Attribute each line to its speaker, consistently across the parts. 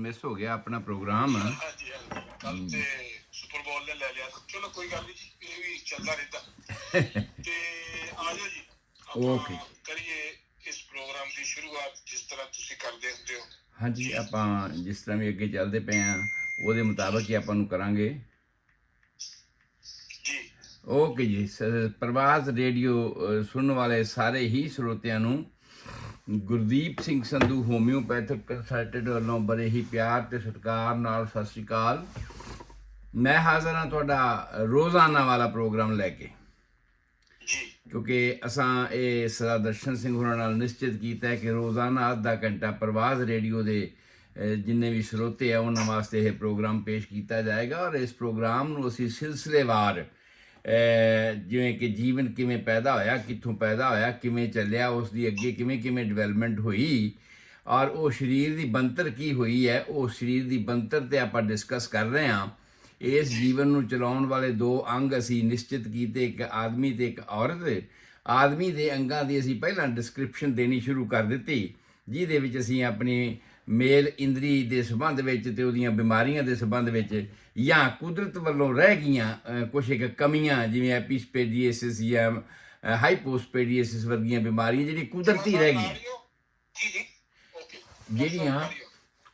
Speaker 1: Miss ਹੋ ਗਿਆ ਆਪਣਾ ਪ੍ਰੋਗਰਾਮ।
Speaker 2: ਹਾਂਜੀ ਹਾਂਜੀ ਕੱਲ ਤੇ ਸੁਪਰ ਬੋਲ ਨੇ ਲੈ ਲਿਆ। ਚਲੋ ਕੋਈ ਗੱਲ ਨਹੀਂ ਜੀ, ਇਹ ਵੀ ਚੱਲਦਾ ਰਹਿੰਦਾ। ਤੇ ਆ ਜਾਓ ਜੀ,
Speaker 1: ਓਕੇ
Speaker 2: ਆਪਾਂ ਕਰੀਏ ਇਸ ਪ੍ਰੋਗਰਾਮ ਦੀ ਸ਼ੁਰੂਆਤ ਜਿਸ ਤਰ੍ਹਾਂ ਤੁਸੀਂ ਕਰਦੇ ਹੁੰਦੇ ਹੋ।
Speaker 1: ਹਾਂਜੀ, ਆਪਾਂ ਜਿਸ ਤਰ੍ਹਾਂ ਵੀ ਅੱਗੇ ਚੱਲਦੇ ਪਏ ਹਾਂ ਉਹਦੇ ਮੁਤਾਬਕ ਹੀ ਆਪਾਂ ਨੂੰ ਕਰਾਂਗੇ
Speaker 2: ਜੀ।
Speaker 1: ਓਕੇ ਜੀ। ਪ੍ਰਵਾਸ ਰੇਡੀਓ ਸੁਣਨ ਵਾਲੇ ਸਾਰੇ ਹੀ ਸਰੋਤਿਆਂ ਨੂੰ ਗੁਰਦੀਪ ਸਿੰਘ ਸੰਧੂ ਹੋਮਿਓਪੈਥਿਕ ਕੰਸਲਟੈਂਟ ਵੱਲੋਂ ਬੜੇ ਹੀ ਪਿਆਰ ਤੇ ਸਤਿਕਾਰ ਨਾਲ ਸਤਿ ਸ਼੍ਰੀ ਅਕਾਲ। ਮੈਂ ਹਾਜ਼ਰ ਹਾਂ ਤੁਹਾਡਾ ਰੋਜ਼ਾਨਾ ਵਾਲਾ ਪ੍ਰੋਗਰਾਮ ਲੈ ਕੇ, ਕਿਉਂਕਿ ਅਸਾਂ ਇਹ ਸਰਦਾਰ ਦਰਸ਼ਨ ਸਿੰਘ ਹੋਰਾਂ ਨਾਲ ਨਿਸ਼ਚਿਤ ਕੀਤਾ ਹੈ ਕਿ ਰੋਜ਼ਾਨਾ ਅੱਧਾ ਘੰਟਾ ਪ੍ਰਵਾਸ ਰੇਡੀਓ ਦੇ ਜਿੰਨੇ ਵੀ ਸਰੋਤੇ ਆ ਉਹਨਾਂ ਵਾਸਤੇ ਇਹ ਪ੍ਰੋਗਰਾਮ ਪੇਸ਼ ਕੀਤਾ ਜਾਏਗਾ। ਔਰ ਇਸ ਪ੍ਰੋਗਰਾਮ ਨੂੰ ਅਸੀਂ ਸਿਲਸਿਲੇਵਾਰ ਜਿਵੇਂ ਕਿ ਜੀਵਨ ਕਿਵੇਂ ਪੈਦਾ ਹੋਇਆ, ਕਿੱਥੋਂ ਪੈਦਾ ਹੋਇਆ, ਕਿਵੇਂ ਚੱਲਿਆ, ਉਸ ਦੀ ਅੱਗੇ ਕਿਵੇਂ ਕਿਵੇਂ ਡਿਵੈਲਪਮੈਂਟ ਹੋਈ ਔਰ ਉਹ ਸਰੀਰ ਦੀ ਬਣਤਰ ਕੀ ਹੋਈ ਹੈ, ਉਹ ਸਰੀਰ ਦੀ ਬਣਤਰ 'ਤੇ ਆਪਾਂ ਡਿਸਕਸ ਕਰ ਰਹੇ ਹਾਂ। ਇਸ ਜੀਵਨ ਨੂੰ ਚਲਾਉਣ ਵਾਲੇ ਦੋ ਅੰਗ ਅਸੀਂ ਨਿਸ਼ਚਿਤ ਕੀਤੇ, ਇੱਕ ਆਦਮੀ ਤੇ ਇੱਕ ਔਰਤ। ਆਦਮੀ ਦੇ ਅੰਗਾਂ ਦੀ ਅਸੀਂ ਪਹਿਲਾਂ ਡਿਸਕ੍ਰਿਪਸ਼ਨ ਦੇਣੀ ਸ਼ੁਰੂ ਕਰ ਦਿੱਤੀ, ਜਿਹਦੇ ਵਿੱਚ ਅਸੀਂ ਆਪਣੀ ਮੇਲ ਇੰਦਰੀ ਦੇ ਸੰਬੰਧ ਵਿੱਚ ਤੇ ਉਹਦੀਆਂ ਬਿਮਾਰੀਆਂ ਦੇ ਸੰਬੰਧ ਵਿੱਚ ਜਾਂ ਕੁਦਰਤ ਵੱਲੋਂ ਰਹਿ ਗਈਆਂ ਕੁਛ ਇੱਕ ਕਮੀਆਂ ਜਿਵੇਂ ਐਪੀਸਪੇਡੀਏਸਿਸ ਜਾਂ ਹਾਈਪੋਸਪੇਡੀਏਸਿਸ ਵਰਗੀਆਂ ਬਿਮਾਰੀਆਂ ਜਿਹੜੀਆਂ ਕੁਦਰਤੀ ਰਹਿ ਗਈਆਂ, ਜਿਹੜੀਆਂ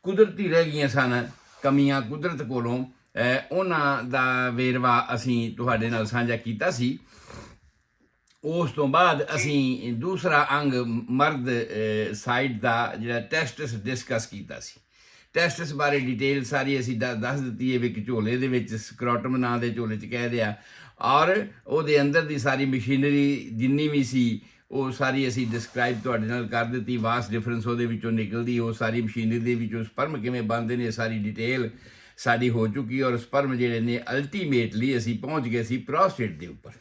Speaker 1: ਕੁਦਰਤੀ ਰਹਿ ਗਈਆਂ ਸਨ, ਕਮੀਆਂ ਕੁਦਰਤ ਕੋਲੋਂ, ਉਹਨਾਂ ਦਾ ਵੇਰਵਾ ਅਸੀਂ ਤੁਹਾਡੇ ਨਾਲ ਸਾਂਝਾ ਕੀਤਾ ਸੀ। ਉਸ ਤੋਂ ਬਾਅਦ ਅਸੀਂ ਦੂਸਰਾ ਅੰਗ ਮਰਦ ਸਾਈਡ ਦਾ ਜਿਹੜਾ ਟੈਸਟਸ ਡਿਸਕਸ ਕੀਤਾ ਸੀ। ਟੈਸਟਸ ਬਾਰੇ ਡਿਟੇਲ ਸਾਰੀ ਅਸੀਂ ਦੱਸ ਦਿੱਤੀ ਹੈ ਵੀ ਇੱਕ ਝੋਲੇ ਦੇ ਵਿੱਚ ਸਕਰੋਟਮ ਨਾਂ ਦੇ ਝੋਲੇ 'ਚ ਕਹਿ ਦਿਆ, ਔਰ ਉਹਦੇ ਅੰਦਰ ਦੀ ਸਾਰੀ ਮਸ਼ੀਨਰੀ ਜਿੰਨੀ ਵੀ ਸੀ ਉਹ ਸਾਰੀ ਅਸੀਂ ਡਿਸਕ੍ਰਾਈਬ ਤੁਹਾਡੇ ਨਾਲ ਕਰ ਦਿੱਤੀ। ਵਾਸ ਡਿਫਰੈਂਸ ਉਹਦੇ ਵਿੱਚੋਂ ਨਿਕਲਦੀ, ਉਹ ਸਾਰੀ ਮਸ਼ੀਨਰੀ ਦੇ ਵਿੱਚੋਂ ਸਪਰਮ ਕਿਵੇਂ ਬਣਦੇ ਨੇ, ਸਾਰੀ ਡਿਟੇਲ ਸਾਡੀ ਹੋ ਚੁੱਕੀ। ਔਰ ਸਪਰਮ ਜਿਹੜੇ ਨੇ ਅਲਟੀਮੇਟਲੀ ਅਸੀਂ ਪਹੁੰਚ ਗਏ ਸੀ ਪ੍ਰੋਸਟੇਟ ਦੇ ਉੱਪਰ।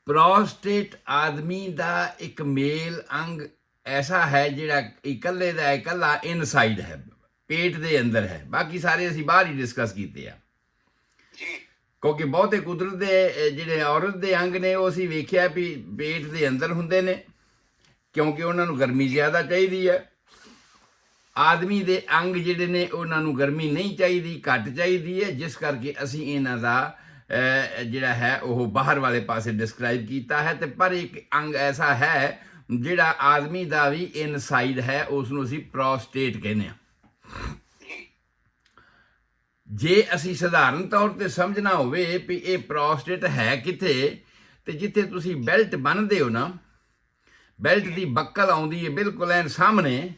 Speaker 1: ਪ੍ਰੋਸਟੇਟ ਆਦਮੀ ਦਾ ਇੱਕ ਮੇਲ ਅੰਗ ਐਸਾ ਹੈ ਜਿਹੜਾ ਇਕੱਲੇ ਦਾ ਇਕੱਲਾ ਇਨਸਾਈਡ ਹੈ, ਪੇਟ ਦੇ ਅੰਦਰ ਹੈ। ਬਾਕੀ ਸਾਰੇ ਅਸੀਂ ਬਾਹਰ ਹੀ ਡਿਸਕਸ ਕੀਤੇ ਆ, ਕਿਉਂਕਿ ਬਹੁਤੇ ਕੁਦਰਤ ਦੇ ਜਿਹੜੇ ਔਰਤ ਦੇ ਅੰਗ ਨੇ ਉਹ ਅਸੀਂ ਵੇਖਿਆ ਵੀ ਪੇਟ ਦੇ ਅੰਦਰ ਹੁੰਦੇ ਨੇ, ਕਿਉਂਕਿ ਉਹਨਾਂ ਨੂੰ ਗਰਮੀ ਜ਼ਿਆਦਾ ਚਾਹੀਦੀ ਹੈ। ਆਦਮੀ ਦੇ ਅੰਗ ਜਿਹੜੇ ਨੇ ਉਹਨਾਂ ਨੂੰ ਗਰਮੀ ਨਹੀਂ ਚਾਹੀਦੀ, ਘੱਟ ਚਾਹੀਦੀ ਹੈ, ਜਿਸ ਕਰਕੇ ਅਸੀਂ ਇਹਨਾਂ ਦਾ ਜਿਹੜਾ ਹੈ ਉਹ ਬਾਹਰ ਵਾਲੇ ਪਾਸੇ ਡਿਸਕ੍ਰਾਈਬ ਕੀਤਾ ਹੈ। ਤੇ ਪਰ ਇੱਕ ਅੰਗ ਐਸਾ ਹੈ ਜਿਹੜਾ ਆਦਮੀ ਦਾ ਵੀ ਇਨਸਾਈਡ ਹੈ, ਉਸ ਨੂੰ ਅਸੀਂ ਪ੍ਰੋਸਟੇਟ ਕਹਿੰਦੇ ਹਾਂ। ਜੇ ਅਸੀਂ ਸਧਾਰਨ ਤੌਰ 'ਤੇ ਸਮਝਣਾ ਹੋਵੇ ਵੀ ਇਹ ਪ੍ਰੋਸਟੇਟ ਹੈ ਕਿੱਥੇ, ਤੇ ਜਿੱਥੇ ਤੁਸੀਂ ਬੈਲਟ ਬੰਨ੍ਹਦੇ ਹੋ ਨਾ, ਬੈਲਟ ਦੀ ਬੱਕਲ ਆਉਂਦੀ ਹੈ ਬਿਲਕੁਲ ਐਨ ਸਾਹਮਣੇ,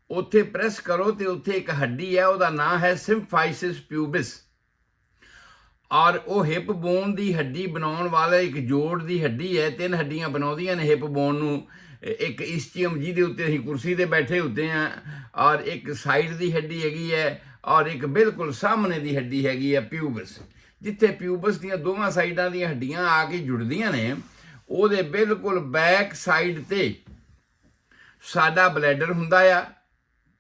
Speaker 1: ਉੱਥੇ ਪ੍ਰੈਸ ਕਰੋ ਤੇ ਉੱਥੇ ਇੱਕ ਹੱਡੀ ਹੈ, ਉਹਦਾ ਨਾਂ ਹੈ ਸਿੰਫਾਈਸਿਸ ਪਿਊਬਿਸ। ਔਰ ਉਹ ਹਿਪ ਬੋਨ ਦੀ ਹੱਡੀ ਬਣਾਉਣ ਵਾਲਾ ਇੱਕ ਜੋੜ ਦੀ ਹੱਡੀ ਹੈ। 3 ਹੱਡੀਆਂ ਬਣਾਉਂਦੀਆਂ ਨੇ ਹਿਪ ਬੋਨ ਨੂੰ, ਇੱਕ ਇਸਚੀਅਮ ਜਿਹਦੇ ਉੱਤੇ ਅਸੀਂ ਕੁਰਸੀ 'ਤੇ ਬੈਠੇ ਹੁੰਦੇ ਹਾਂ, ਔਰ ਇੱਕ ਸਾਈਡ ਦੀ ਹੱਡੀ ਹੈਗੀ ਹੈ, ਔਰ ਇੱਕ ਬਿਲਕੁਲ ਸਾਹਮਣੇ ਦੀ ਹੱਡੀ ਹੈਗੀ ਹੈ ਪਿਊਬਸ। ਜਿੱਥੇ ਪਿਊਬਸ ਦੀਆਂ ਦੋਵਾਂ ਸਾਈਡਾਂ ਦੀਆਂ ਹੱਡੀਆਂ ਆ ਕੇ ਜੁੜਦੀਆਂ ਨੇ, ਉਹਦੇ ਬਿਲਕੁਲ ਬੈਕ ਸਾਈਡ 'ਤੇ ਸਾਡਾ ਬਲੈਡਰ ਹੁੰਦਾ ਆ,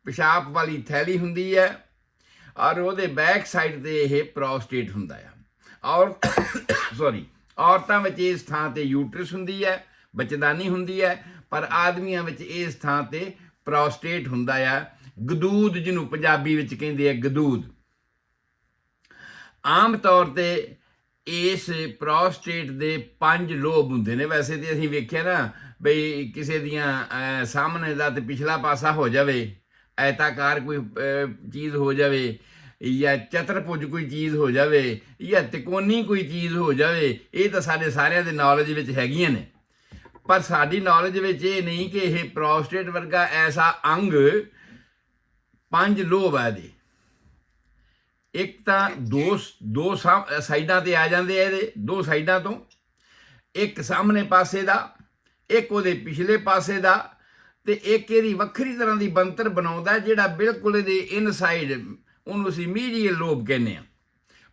Speaker 1: ਪਿਸ਼ਾਬ ਵਾਲੀ ਥੈਲੀ ਹੁੰਦੀ ਹੈ, ਔਰ ਉਹਦੇ ਬੈਕ ਸਾਈਡ 'ਤੇ ਇਹ ਪ੍ਰੋਸਟੇਟ ਹੁੰਦਾ ਆ। ਔਰ ਔਰਤਾਂ ਵਿੱਚ ਇਸ ਥਾਂ 'ਤੇ ਯੂਟਰਸ ਹੁੰਦੀ ਹੈ, ਬੱਚੇਦਾਨੀ ਹੁੰਦੀ ਹੈ, ਪਰ ਆਦਮੀਆਂ ਵਿੱਚ ਇਸ ਥਾਂ ਤੇ ਪ੍ਰੋਸਟੇਟ ਹੁੰਦਾ ਆ, ਗਦੂਦ ਜਿਹਨੂੰ ਪੰਜਾਬੀ ਵਿੱਚ ਕਹਿੰਦੇ ਆ ਗਦੂਦ। ਆਮ ਤੌਰ 'ਤੇ ਇਸ ਪ੍ਰੋਸਟੇਟ ਦੇ 5 ਲੋਬ ਹੁੰਦੇ ਨੇ। ਵੈਸੇ ਤਾਂ ਅਸੀਂ ਵੇਖਿਆ ਨਾ ਬਈ ਕਿਸੇ ਦੀਆਂ ਸਾਹਮਣੇ ਦਾ ਤੇ ਪਿਛਲਾ ਪਾਸਾ ਹੋ ਜਾਵੇ, ਐਤਾਕਾਰ ਕੋਈ ਚੀਜ਼ ਹੋ ਜਾਵੇ, ਜਾਂ ਚਤਰਭੁਜ ਕੋਈ ਚੀਜ਼ ਹੋ ਜਾਵੇ, ਜਾਂ ਤਿਕੋਣੀ ਕੋਈ ਚੀਜ਼ ਹੋ ਜਾਵੇ, ਇਹ ਤਾਂ ਸਾਡੇ ਸਾਰਿਆਂ ਦੇ ਨੌਲੇਜ ਵਿੱਚ ਹੈਗੀਆਂ ਨੇ। ਪਰ ਸਾਡੀ ਨੌਲੇਜ ਵਿੱਚ ਇਹ ਨਹੀਂ ਕਿ ਇਹ ਪ੍ਰੋਸਟੇਟ ਵਰਗਾ ਐਸਾ ਅੰਗ 5 ਲੋਬ ਹੈ ਇਹਦੇ। ਇੱਕ ਤਾਂ ਦੋ ਸਾਈਡਾਂ 'ਤੇ ਆ ਜਾਂਦੇ ਆ ਇਹਦੇ, 2 ਸਾਈਡਾਂ ਤੋਂ, ਇੱਕ ਸਾਹਮਣੇ ਪਾਸੇ ਦਾ, ਇੱਕ ਉਹਦੇ ਪਿਛਲੇ ਪਾਸੇ ਦਾ, ਤੇ ਇੱਕ ਇਹਦੀ ਵੱਖਰੀ ਤਰ੍ਹਾਂ ਦੀ ਬਣਤਰ ਬਣਾਉਂਦਾ ਜਿਹੜਾ ਬਿਲਕੁਲ ਇਹਦੇ ਇਨਸਾਈਡ, ਉਹਨੂੰ ਅਸੀਂ ਮੀਡੀਅਲ ਲੋਬ ਕਹਿੰਦੇ ਹਾਂ।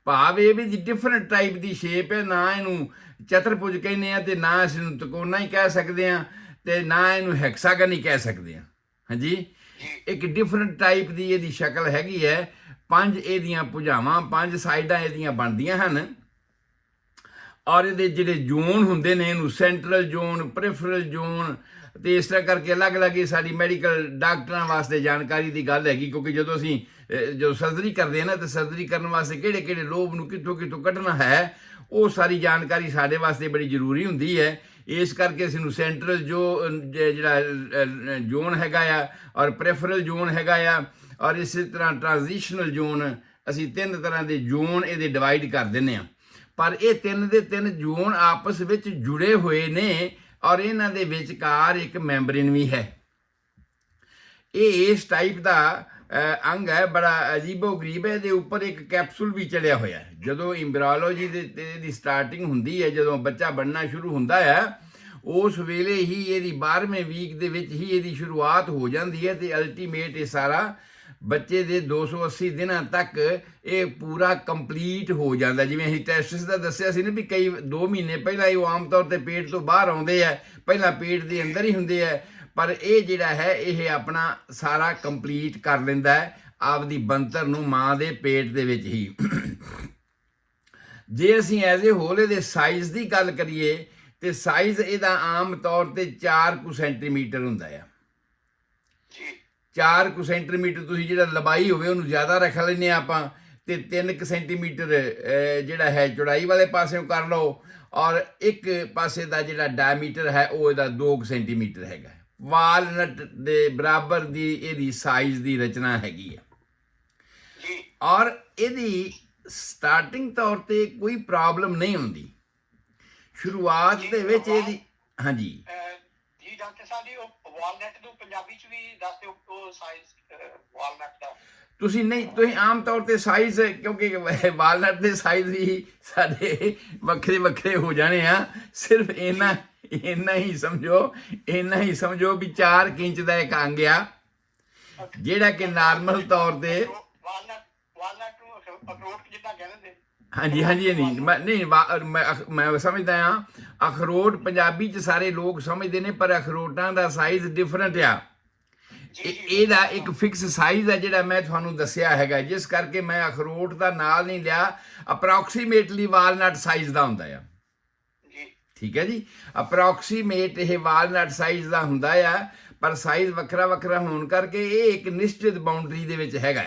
Speaker 1: ਭਾਵ ਇਹ ਵੀ ਡਿਫਰੈਂਟ ਟਾਈਪ ਦੀ ਸ਼ੇਪ ਹੈ, ਨਾ ਇਹਨੂੰ ਚਤਰਭੁਜ ਕਹਿੰਦੇ ਆ, ਤੇ ਨਾ ਇਸ ਨੂੰ ਤਿਕੋਣਾ ਹੀ ਕਹਿ ਸਕਦੇ ਹਾਂ, ਤੇ ਨਾ ਇਹਨੂੰ ਹੈਕਸਾਗਨ ਹੀ ਕਹਿ ਸਕਦੇ ਹਾਂ। ਹਾਂਜੀ, ਇੱਕ ਡਿਫਰੈਂਟ ਟਾਈਪ ਦੀ ਇਹਦੀ ਸ਼ਕਲ ਹੈਗੀ ਹੈ। 5 ਇਹਦੀਆਂ ਭੁਜਾਵਾਂ, 5 ਸਾਈਡਾਂ ਇਹਦੀਆਂ ਬਣਦੀਆਂ ਹਨ, ਔਰ ਇਹਦੇ ਜਿਹੜੇ ਜ਼ੋਨ ਹੁੰਦੇ ਨੇ, ਇਹਨੂੰ ਸੈਂਟਰਲ ਜ਼ੋਨ, ਪ੍ਰੈਫਰਲ ਜ਼ੋਨ, ਤੇ ਇਸ ਤਰ੍ਹਾਂ ਕਰਕੇ ਅਲੱਗ-ਅਲੱਗ ਇਹ ਸਾਡੀ ਮੈਡੀਕਲ ਡਾਕਟਰਾਂ ਵਾਸਤੇ ਜਾਣਕਾਰੀ ਦੀ ਗੱਲ ਹੈਗੀ, ਕਿਉਂਕਿ ਜਦੋਂ ਅਸੀਂ ਜੋ ਸਰਜਰੀ ਕਰਦੇ ਹਾਂ ਨਾ, ਤੇ ਸਰਜਰੀ ਕਰਨ ਵਾਸਤੇ ਕਿਹੜੇ-ਕਿਹੜੇ ਲੋਬ ਨੂੰ ਕਿੱਥੋਂ ਕੱਢਣਾ ਹੈ, ਉਹ ਸਾਰੀ ਜਾਣਕਾਰੀ ਸਾਡੇ ਵਾਸਤੇ ਬੜੀ ਜ਼ਰੂਰੀ ਹੁੰਦੀ ਹੈ। ਇਸ ਕਰਕੇ ਅਸੀਂ ਨੂੰ ਸੈਂਟਰਲ ਜਿਹੜਾ ਜ਼ੋਨ ਹੈਗਾ ਆ, ਔਰ ਪ੍ਰੈਫਰਲ ਜ਼ੋਨ ਹੈਗਾ ਆ, ਔਰ ਇਸੇ ਤਰ੍ਹਾਂ ਟ੍ਰਾਂਜ਼ੀਸ਼ਨਲ ਜ਼ੋਨ, ਅਸੀਂ 3 ਤਰ੍ਹਾਂ ਦੇ ਜ਼ੋਨ ਇਹਦੇ ਡਿਵਾਈਡ ਕਰ ਦਿੰਦੇ ਹਾਂ। ਪਰ ਇਹ 3 ਦੇ 3 ਜ਼ੋਨ ਆਪਸ ਵਿੱਚ ਜੁੜੇ ਹੋਏ ਨੇ, ਔਰ ਇਹਨਾਂ ਦੇ ਵਿਚਕਾਰ ਇੱਕ ਮੈਂਬਰੇਨ ਵੀ ਹੈ। ਇਹ ਇਸ ਟਾਈਪ ਦਾ ਅੰਗ ਹੈ, ਬੜਾ ਅਜੀਬੋ-ਗਰੀਬ ਹੈ। ਇਹਦੇ ਉੱਪਰ ਇੱਕ ਕੈਪਸੂਲ ਵੀ ਚੜਿਆ ਹੋਇਆ ਹੈ। ਜਦੋਂ ਇੰਬਰਾਇਓਲੋਜੀ ਦੀ ਸਟਾਰਟਿੰਗ ਹੁੰਦੀ ਹੈ, ਜਦੋਂ ਬੱਚਾ ਬਣਨਾ ਸ਼ੁਰੂ ਹੁੰਦਾ ਹੈ, ਉਸ ਵੇਲੇ ਹੀ ਇਹਦੀ 12ਵੇਂ ਵੀਕ ਦੇ ਵਿੱਚ ਹੀ ਇਹਦੀ ਸ਼ੁਰੂਆਤ ਹੋ ਜਾਂਦੀ ਹੈ, ਤੇ ਅਲਟੀਮੇਟ ਇਹ ਸਾਰਾ ਬੱਚੇ ਦੇ 280 ਦਿਨਾਂ ਤੱਕ ਇਹ ਪੂਰਾ ਕੰਪਲੀਟ ਹੋ ਜਾਂਦਾ। ਜਿਵੇਂ ਅਸੀਂ ਟੈਸਟਸ ਦਾ ਦੱਸਿਆ ਸੀ ਨਾ, ਵੀ ਕਈ 2 ਮਹੀਨੇ ਪਹਿਲਾਂ ਹੀ ਉਹ ਆਮ ਤੌਰ ਤੇ ਪੇਟ ਤੋਂ ਬਾਹਰ ਆਉਂਦੇ ਆ, ਪਹਿਲਾਂ ਪੇਟ ਦੇ ਅੰਦਰ ਹੀ ਹੁੰਦੇ ਆ, ਪਰ ਇਹ ਜਿਹੜਾ ਹੈ ਇਹ ਆਪਣਾ ਸਾਰਾ ਕੰਪਲੀਟ ਕਰ ਲੈਂਦਾ ਹੈ ਆਪਦੀ ਬਣਤਰ ਨੂੰ ਮਾਂ ਦੇ ਪੇਟ ਦੇ ਵਿੱਚ ਹੀ। ਜੇ ਅਸੀਂ ਐਜ਼ ਏ ਹੋਲ ਇਹਦੇ ਸਾਈਜ਼ ਦੀ ਗੱਲ ਕਰੀਏ, ਤੇ ਸਾਈਜ਼ ਇਹਦਾ ਆਮ ਤੌਰ ਤੇ 4 ਸੈਂਟੀਮੀਟਰ ਹੁੰਦਾ ਆ। 4 ਸੈਂਟੀਮੀਟਰ ਤੁਸੀਂ ਜਿਹੜਾ ਲੰਬਾਈ ਹੋਵੇ ਉਹਨੂੰ ਜ਼ਿਆਦਾ ਰੱਖ ਲੈਂਦੇ ਹਾਂ ਆਪਾਂ, ਤੇ 3 ਸੈਂਟੀਮੀਟਰ ਜਿਹੜਾ ਹੈ ਚੌੜਾਈ ਵਾਲੇ ਪਾਸਿਓਂ ਕਰ ਲਓ, ਔਰ ਇੱਕ ਪਾਸੇ ਦਾ ਜਿਹੜਾ ਡਾਇਮੀਟਰ ਹੈ ਉਹ ਇਹਦਾ 2 ਸੈਂਟੀਮੀਟਰ ਹੈਗਾ। ਵਾਲਨਟ ਦੇ ਬਰਾਬਰ ਦੀ ਇਹਦੀ ਸਾਈਜ਼ ਦੀ ਰਚਨਾ ਹੈਗੀ ਆ, ਔਰ ਇਹਦੀ ਸਟਾਰਟਿੰਗ ਤੌਰ ਤੇ ਕੋਈ ਪ੍ਰੋਬਲਮ ਨਹੀਂ ਹੁੰਦੀ। ਸ਼ੁਰੂਆਤ ਦੇ ਵਿੱਚ ਇਹਦੀ ਹਾਂਜੀ
Speaker 2: ਜੀ ਡਾਕਟਰ ਸਾਹਿਬ ਜੀ, ਉਹ ਵਾਲਨਟ ਨੂੰ ਪੰਜਾਬੀ ਚ ਵੀ ਦੱਸ ਦਿਓ, ਉਹ ਸਾਈਜ਼ ਵਾਲਨਟ ਦਾ।
Speaker 1: ਤੁਸੀਂ ਆਮ ਤੌਰ ਤੇ ਸਾਈਜ਼, ਕਿਉਂਕਿ ਵਾਲਨਟ ਦੇ ਸਾਈਜ਼ ਵੀ ਸਾਡੇ ਵੱਖਰੇ ਹੋ ਜਾਣੇ ਆ, ਸਿਰਫ ਇੰਨਾ ਹੀ ਸਮਝੋ ਵੀ 4 ਇੰਚ ਦਾ ਇੱਕ ਅੰਗ ਆ, ਜਿਹੜਾ ਕਿ ਨਾਰਮਲ ਤੌਰ ਤੇ
Speaker 2: ਵਾਲਨਟ ਨੂੰ ਅਖਰੋਟ ਜਿੱਦਾਂ ਕਹਿੰਦੇ।
Speaker 1: ਹਾਂਜੀ ਨਹੀਂ ਮੈਂ ਸਮਝਦਾ ਹਾਂ, ਅਖਰੋਟ ਪੰਜਾਬੀ ਚ ਸਾਰੇ ਲੋਕ ਸਮਝਦੇ ਨੇ, ਪਰ ਅਖਰੋਟਾਂ ਦਾ ਸਾਈਜ਼ ਡਿਫਰੈਂਟ ਆ। ਇਹਦਾ ਇੱਕ ਫਿਕਸ ਸਾਈਜ਼ ਹੈ ਜਿਹੜਾ ਮੈਂ ਤੁਹਾਨੂੰ ਦੱਸਿਆ ਹੈਗਾ, ਜਿਸ ਕਰਕੇ ਮੈਂ ਅਖਰੋਟ ਦਾ ਨਾਲ ਨਹੀਂ ਲਿਆ। ਅਪਰੋਕਸੀਮੇਟਲੀ ਵਾਲਨਟ ਸਾਈਜ਼ ਦਾ ਹੁੰਦਾ ਆ। ਠੀਕ ਹੈ ਜੀ, ਅਪਰੋਕਸੀਮੇਟ ਇਹ ਵਾਲਨਟ ਸਾਈਜ਼ ਦਾ ਹੁੰਦਾ ਆ, ਪਰ ਸਾਈਜ਼ ਵੱਖਰਾ ਹੋਣ ਕਰਕੇ ਇਹ ਇੱਕ ਨਿਸ਼ਚਿਤ ਬਾਉਂਡਰੀ ਦੇ ਵਿੱਚ ਹੈਗਾ।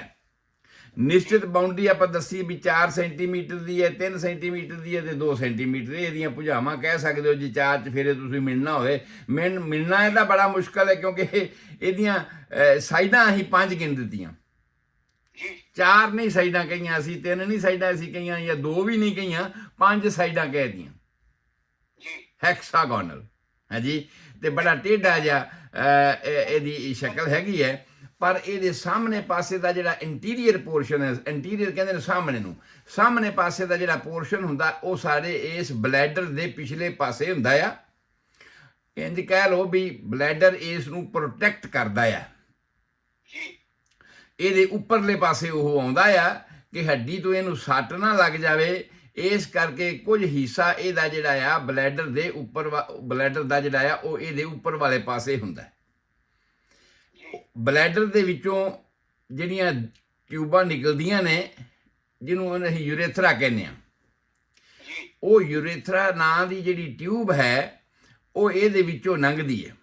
Speaker 1: ਨਿਸ਼ਚਿਤ ਬਾਉਂਡਰੀ ਆਪਾਂ ਦੱਸੀ ਵੀ 4 ਸੈਂਟੀਮੀਟਰ ਦੀ ਹੈ, 3 ਸੈਂਟੀਮੀਟਰ ਦੀ ਹੈ, ਤੇ 2 ਸੈਂਟੀਮੀਟਰ ਇਹਦੀਆਂ ਭੁਜਾਵਾਂ ਕਹਿ ਸਕਦੇ ਹੋ। ਜੇ 4 ਚਫੇਰੇ ਤੁਸੀਂ ਮਿਲਣਾ ਹੋਵੇ, ਮਿਲਣਾ ਇਹਦਾ ਬੜਾ ਮੁਸ਼ਕਲ ਹੈ, ਕਿਉਂਕਿ ਇਹਦੀਆਂ ਸਾਈਡਾਂ ਅਸੀਂ 5 ਗਿਣ ਦਿੱਤੀਆਂ। 4 ਨਹੀਂ ਸਾਈਡਾਂ ਕਹੀਆਂ ਅਸੀਂ, 3 ਨਹੀਂ ਸਾਈਡਾਂ ਅਸੀਂ ਕਹੀਆਂ, ਜਾਂ 2 ਵੀ ਨਹੀਂ ਕਹੀਆਂ, 5 ਸਾਈਡਾਂ ਕਹਿ ਦਿੱਤੀਆਂ, ਹੈਕਸਾਗੋਨਲ ਹੈ ਜੀ। ਤੇ ਬੜਾ ਟੇਢਾ ਜਿਹਾ ਇਹਦੀ ਸ਼ਕਲ ਹੈਗੀ ਹੈ, ਪਰ ਇਹਦੇ ਸਾਹਮਣੇ ਪਾਸੇ ਦਾ ਜਿਹੜਾ ਇੰਟੀਰੀਅਰ ਪੋਰਸ਼ਨ ਹੈ, ਇੰਟੀਰੀਅਰ ਕਹਿੰਦੇ ਨੇ ਸਾਹਮਣੇ ਨੂੰ, ਸਾਹਮਣੇ ਪਾਸੇ ਦਾ ਜਿਹੜਾ ਪੋਰਸ਼ਨ ਹੁੰਦਾ ਉਹ ਸਾਡੇ ਇਸ ਬਲੈਡਰ ਦੇ ਪਿਛਲੇ ਪਾਸੇ ਹੁੰਦਾ ਆ। ਇੰਜ ਕਹਿ ਲਓ ਵੀ ਬਲੈਡਰ ਇਸ ਨੂੰ ਪ੍ਰੋਟੈਕਟ ਕਰਦਾ ਆ। ਇਹਦੇ ਉੱਪਰਲੇ ਪਾਸੇ ਉਹ ਆਉਂਦਾ ਆ ਕਿ ਹੱਡੀ ਤੋਂ ਇਹਨੂੰ ਸੱਟ ਨਾ ਲੱਗ ਜਾਵੇ, ਇਸ ਕਰਕੇ ਕੁਝ ਹਿੱਸਾ ਇਹਦਾ ਜਿਹੜਾ ਆ ਬਲੈਡਰ ਦੇ ਉੱਪਰ, ਬਲੈਡਰ ਦਾ ਜਿਹੜਾ ਆ ਉਹ ਇਹਦੇ ਉੱਪਰ ਵਾਲੇ ਪਾਸੇ ਹੁੰਦਾ। ਬਲੈਡਰ ਦੇ ਵਿੱਚੋਂ ਜਿਹੜੀਆਂ ਟਿਊਬਾਂ ਨਿਕਲਦੀਆਂ ਨੇ, ਜਿਹਨੂੰ ਅਸੀਂ ਯੂਰੇਥਰਾ ਕਹਿੰਦੇ ਆ, ਉਹ ਯੂਰੇਥਰਾ ਨਾਂ ਦੀ ਜਿਹੜੀ ਟਿਊਬ ਹੈ ਉਹ ਇਹਦੇ ਵਿੱਚੋਂ ਲੰਘਦੀ ਹੈ।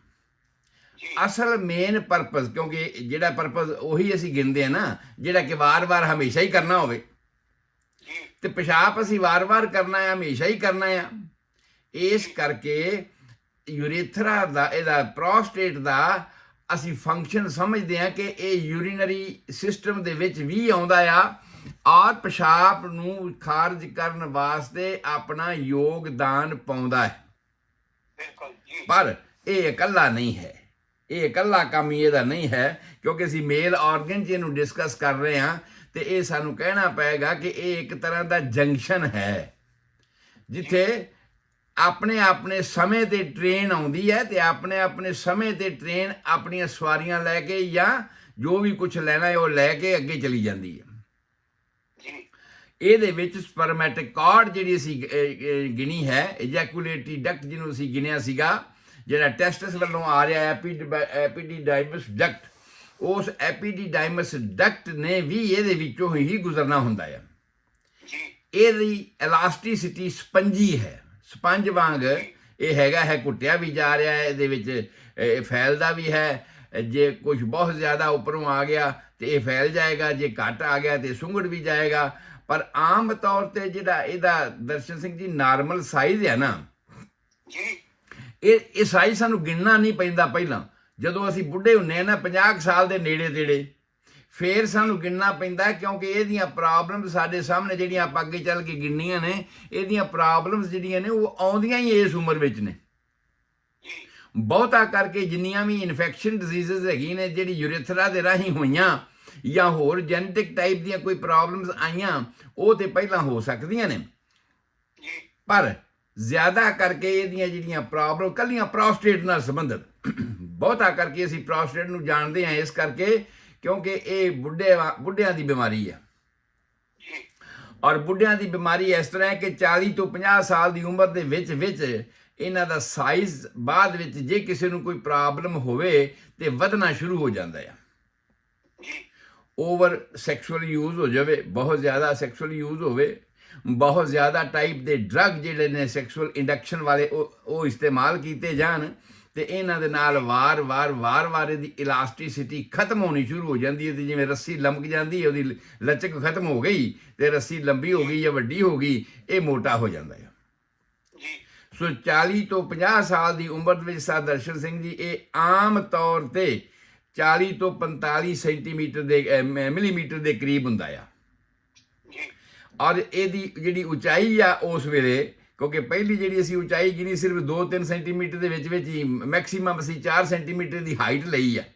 Speaker 1: ਅਸਲ ਮੇਨ ਪਰਪਸ, ਕਿਉਂਕਿ ਜਿਹੜਾ ਪਰਪਸ ਉਹੀ ਅਸੀਂ ਗਿਣਦੇ ਆ ਨਾ, ਜਿਹੜਾ ਕਿ ਵਾਰ-ਵਾਰ ਹਮੇਸ਼ਾ ਹੀ ਕਰਨਾ ਹੋਵੇ, ਤੇ ਪਿਸ਼ਾਬ ਅਸੀਂ ਵਾਰ-ਵਾਰ ਕਰਨਾ ਹੈ, ਹਮੇਸ਼ਾ ਹੀ ਕਰਨਾ ਆ। ਇਸ ਕਰਕੇ ਯੂਰੇਥਰਾ ਦਾ, ਇਹਦਾ ਪ੍ਰੋਸਟੇਟ ਦਾ ਅਸੀਂ ਫੰਕਸ਼ਨ ਸਮਝਦੇ ਹਾਂ ਕਿ ਇਹ ਯੂਰੀਨਰੀ ਸਿਸਟਮ ਦੇ ਵਿੱਚ ਵੀ ਆਉਂਦਾ ਆ, ਔਰ ਪਿਸ਼ਾਬ ਨੂੰ ਖਾਰਜ ਕਰਨ ਵਾਸਤੇ ਆਪਣਾ ਯੋਗਦਾਨ ਪਾਉਂਦਾ ਹੈ। ਪਰ ਇਹ ਇਕੱਲਾ ਨਹੀਂ ਹੈ, ਇਹ ਇਕੱਲਾ ਕੰਮ ਹੀ ਇਹਦਾ ਨਹੀਂ ਹੈ, ਕਿਉਂਕਿ ਅਸੀਂ ਮੇਲ ਆਰਗਨ 'ਚ ਇਹਨੂੰ ਡਿਸਕਸ ਕਰ ਰਹੇ ਹਾਂ, ਤੇ ਇਹ ਸਾਨੂੰ ਕਹਿਣਾ ਪਏਗਾ ਕਿ ਇਹ ਇੱਕ ਤਰ੍ਹਾਂ ਦਾ ਜੰਕਸ਼ਨ ਹੈ, ਜਿੱਥੇ ਆਪਣੇ ਸਮੇਂ ਤੇ ਟ੍ਰੇਨ ਆਉਂਦੀ ਹੈ, ਤੇ ਆਪਣੇ ਸਮੇਂ ਤੇ ਟ੍ਰੇਨ ਆਪਣੀਆਂ ਸਵਾਰੀਆਂ ਲੈ ਕੇ ਜਾਂ ਜੋ ਵੀ ਕੁਝ ਲੈਣਾ ਹੈ ਉਹ ਲੈ ਕੇ ਅੱਗੇ ਚਲੀ ਜਾਂਦੀ ਹੈ। ਇਹਦੇ ਵਿੱਚ ਸਪਰਮੈਟਿਕ ਕਾਰਡ ਜਿਹੜੀ ਅਸੀਂ ਗਿਣੀ ਹੈ, ਇਜੈਕੂਲੇਟਰੀ ਡਕਟ ਜਿਹਨੂੰ ਅਸੀਂ ਗਿਣਿਆ ਸੀਗਾ, ਜਿਹੜਾ ਟੈਸਟਸ ਵੱਲੋਂ ਆ ਰਿਹਾ ਐਪੀਡੀਡਾਈਮਸ ਡਕਟ, ਉਸ ਐਪੀਡੀਡਾਈਮਸ ਡਕਟ ਨੇ ਵੀ ਇਹਦੇ ਵਿੱਚੋਂ ਹੀ ਗੁਜ਼ਰਨਾ ਹੁੰਦਾ ਹੈ। ਇਹਦੀ ਇਲਾਸਟਿਸਿਟੀ ਸਪੰਜੀ ਹੈ, ਸਪੰਜ ਵਾਂਗ ਇਹ ਹੈਗਾ ਹੈ, ਘੁੱਟਿਆ ਵੀ ਜਾ ਰਿਹਾ ਹੈ, ਇਹਦੇ ਵਿੱਚ ਇਹ ਫੈਲਦਾ ਵੀ ਹੈ। ਜੇ ਕੁਝ ਬਹੁਤ ਜ਼ਿਆਦਾ ਉੱਪਰੋਂ ਆ ਗਿਆ ਤੇ ਇਹ ਫੈਲ ਜਾਏਗਾ, ਜੇ ਘੱਟ ਆ ਗਿਆ ਤੇ ਸੁੰਗੜ ਵੀ ਜਾਏਗਾ। ਪਰ ਆਮ ਤੌਰ ਤੇ ਜਿਹੜਾ ਇਹਦਾ ਦਰਸ਼ਨ ਸਿੰਘ ਜੀ ਨਾਰਮਲ ਸਾਈਜ਼ ਹੈ ਨਾ,
Speaker 2: ਜੀ
Speaker 1: ਇਹ ਸਾਈਜ਼ ਸਾਨੂੰ ਗਿਣਨਾ ਨਹੀਂ ਪੈਂਦਾ। ਪਹਿਲਾਂ ਜਦੋਂ ਅਸੀਂ ਬੁੱਢੇ ਹੁੰਦੇ ਆ ਨਾ 50 ਸਾਲ ਦੇ ਨੇੜੇ ਤੇੜੇ, ਫੇਰ ਸਾਨੂੰ ਗਿਣਨਾ ਪੈਂਦਾ, ਕਿਉਂਕਿ ਇਹਦੀਆਂ ਪ੍ਰੋਬਲਮਸ ਸਾਡੇ ਸਾਹਮਣੇ ਜਿਹੜੀਆਂ ਆਪਾਂ ਅੱਗੇ ਚੱਲ ਕੇ ਗਿਣਨੀਆਂ ਨੇ, ਇਹਦੀਆਂ ਪ੍ਰੋਬਲਮਸ ਜਿਹੜੀਆਂ ਨੇ ਉਹ ਆਉਂਦੀਆਂ ਹੀ ਇਸ ਉਮਰ ਵਿੱਚ ਨੇ। ਬਹੁਤਾ ਕਰਕੇ ਜਿੰਨੀਆਂ ਵੀ ਇਨਫੈਕਸ਼ਨ ਡਿਜ਼ੀਜ਼ਸ ਹੈਗੀ ਨੇ, ਜਿਹੜੀ ਯੂਰੇਥਰਾ ਦੇ ਰਾਹੀਂ ਹੋਈਆਂ ਜਾਂ ਹੋਰ ਜੈਨੇਟਿਕ ਟਾਈਪ ਦੀਆਂ ਕੋਈ ਪ੍ਰੋਬਲਮਸ ਆਈਆਂ, ਉਹ ਤੇ ਪਹਿਲਾਂ ਹੋ ਸਕਦੀਆਂ ਨੇ। ਪਰ ਜ਼ਿਆਦਾ ਕਰਕੇ ਇਹਦੀਆਂ ਜਿਹੜੀਆਂ ਪ੍ਰੋਬਲਮ ਕੱਲੀਆਂ ਪ੍ਰੋਸਟੇਟ ਨਾਲ ਸੰਬੰਧਿਤ, ਬਹੁਤਾ ਕਰਕੇ ਅਸੀਂ ਪ੍ਰੋਸਟੇਟ ਨੂੰ ਜਾਣਦੇ ਹਾਂ ਇਸ ਕਰਕੇ ਕਿਉਂਕਿ ਇਹ ਬੁੱਢਿਆਂ ਦੀ ਬਿਮਾਰੀ ਹੈ। ਔਰ ਬੁੱਢਿਆਂ ਦੀ ਬਿਮਾਰੀ ਇਸ ਤਰ੍ਹਾਂ ਹੈ ਕਿ 40 ਤੋਂ 50 ਸਾਲ ਦੀ ਉਮਰ ਦੇ ਵਿੱਚ ਇਹਨਾਂ ਦਾ ਸਾਈਜ਼ ਬਾਅਦ ਵਿੱਚ ਜੇ ਕਿਸੇ ਨੂੰ ਕੋਈ ਪ੍ਰੋਬਲਮ ਹੋਵੇ ਤੇ ਵਧਣਾ ਸ਼ੁਰੂ ਹੋ ਜਾਂਦਾ ਹੈ। ਓਵਰ ਸੈਕਸ਼ੂਅਲ ਯੂਜ਼ ਹੋ ਜਾਵੇ, ਬਹੁਤ ਜ਼ਿਆਦਾ ਸੈਕਸ਼ੂਅਲ ਯੂਜ਼ ਹੋਵੇ, ਬਹੁਤ ਜ਼ਿਆਦਾ ਟਾਈਪ ਦੇ ਡਰੱਗ ਜਿਹੜੇ ਨੇ ਸੈਕਸ਼ੂਅਲ ਇੰਡਕਸ਼ਨ ਵਾਲੇ ਉਹ ਇਸਤੇਮਾਲ ਕੀਤੇ ਜਾਣ, ਤੇ ਇਹਨਾਂ ਦੇ ਨਾਲ ਵਾਰ-ਵਾਰ ਇਹਦੀ ਇਲਾਸਟਿਸਿਟੀ ਖਤਮ ਹੋਣੀ ਸ਼ੁਰੂ ਹੋ ਜਾਂਦੀ ਹੈ। ਤੇ ਜਿਵੇਂ ਰੱਸੀ ਲਮਕ ਜਾਂਦੀ ਹੈ, ਉਹਦੀ ਲਚਕ ਖਤਮ ਹੋ ਗਈ ਤੇ ਰੱਸੀ ਲੰਬੀ ਹੋ ਗਈ ਜਾਂ ਵੱਡੀ ਹੋ ਗਈ, ਇਹ ਮੋਟਾ ਹੋ ਜਾਂਦਾ ਹੈ। ਸੋ 40 ਤੋਂ 50 ਸਾਲ ਦੀ ਉਮਰ ਵਿੱਚ ਸਾਧ ਦਰਸ਼ਨ ਸਿੰਘ ਜੀ ਇਹ ਆਮ ਤੌਰ ਤੇ 40 ਤੋਂ 45 ਸੈਂਟੀਮੀਟਰ ਦੇ ਮਿਲੀਮੀਟਰ ਦੇ ਕਰੀਬ ਹੁੰਦਾ ਆ। ਔਰ ਇਹਦੀ ਜਿਹੜੀ ਉਚਾਈ ਆ ਉਸ ਵੇਲੇ, ਕਿਉਂਕਿ ਪਹਿਲੀ ਜਿਹੜੀ ਅਸੀਂ ਉਚਾਈ ਗਿਣੀ ਸਿਰਫ 2-3 ਸੈਂਟੀਮੀਟਰ ਦੇ ਵਿੱਚ ਹੀ, ਮੈਕਸੀਮਮ ਅਸੀਂ 4 ਸੈਂਟੀਮੀਟਰ ਦੀ ਹਾਈਟ ਲਈ ਹੈ।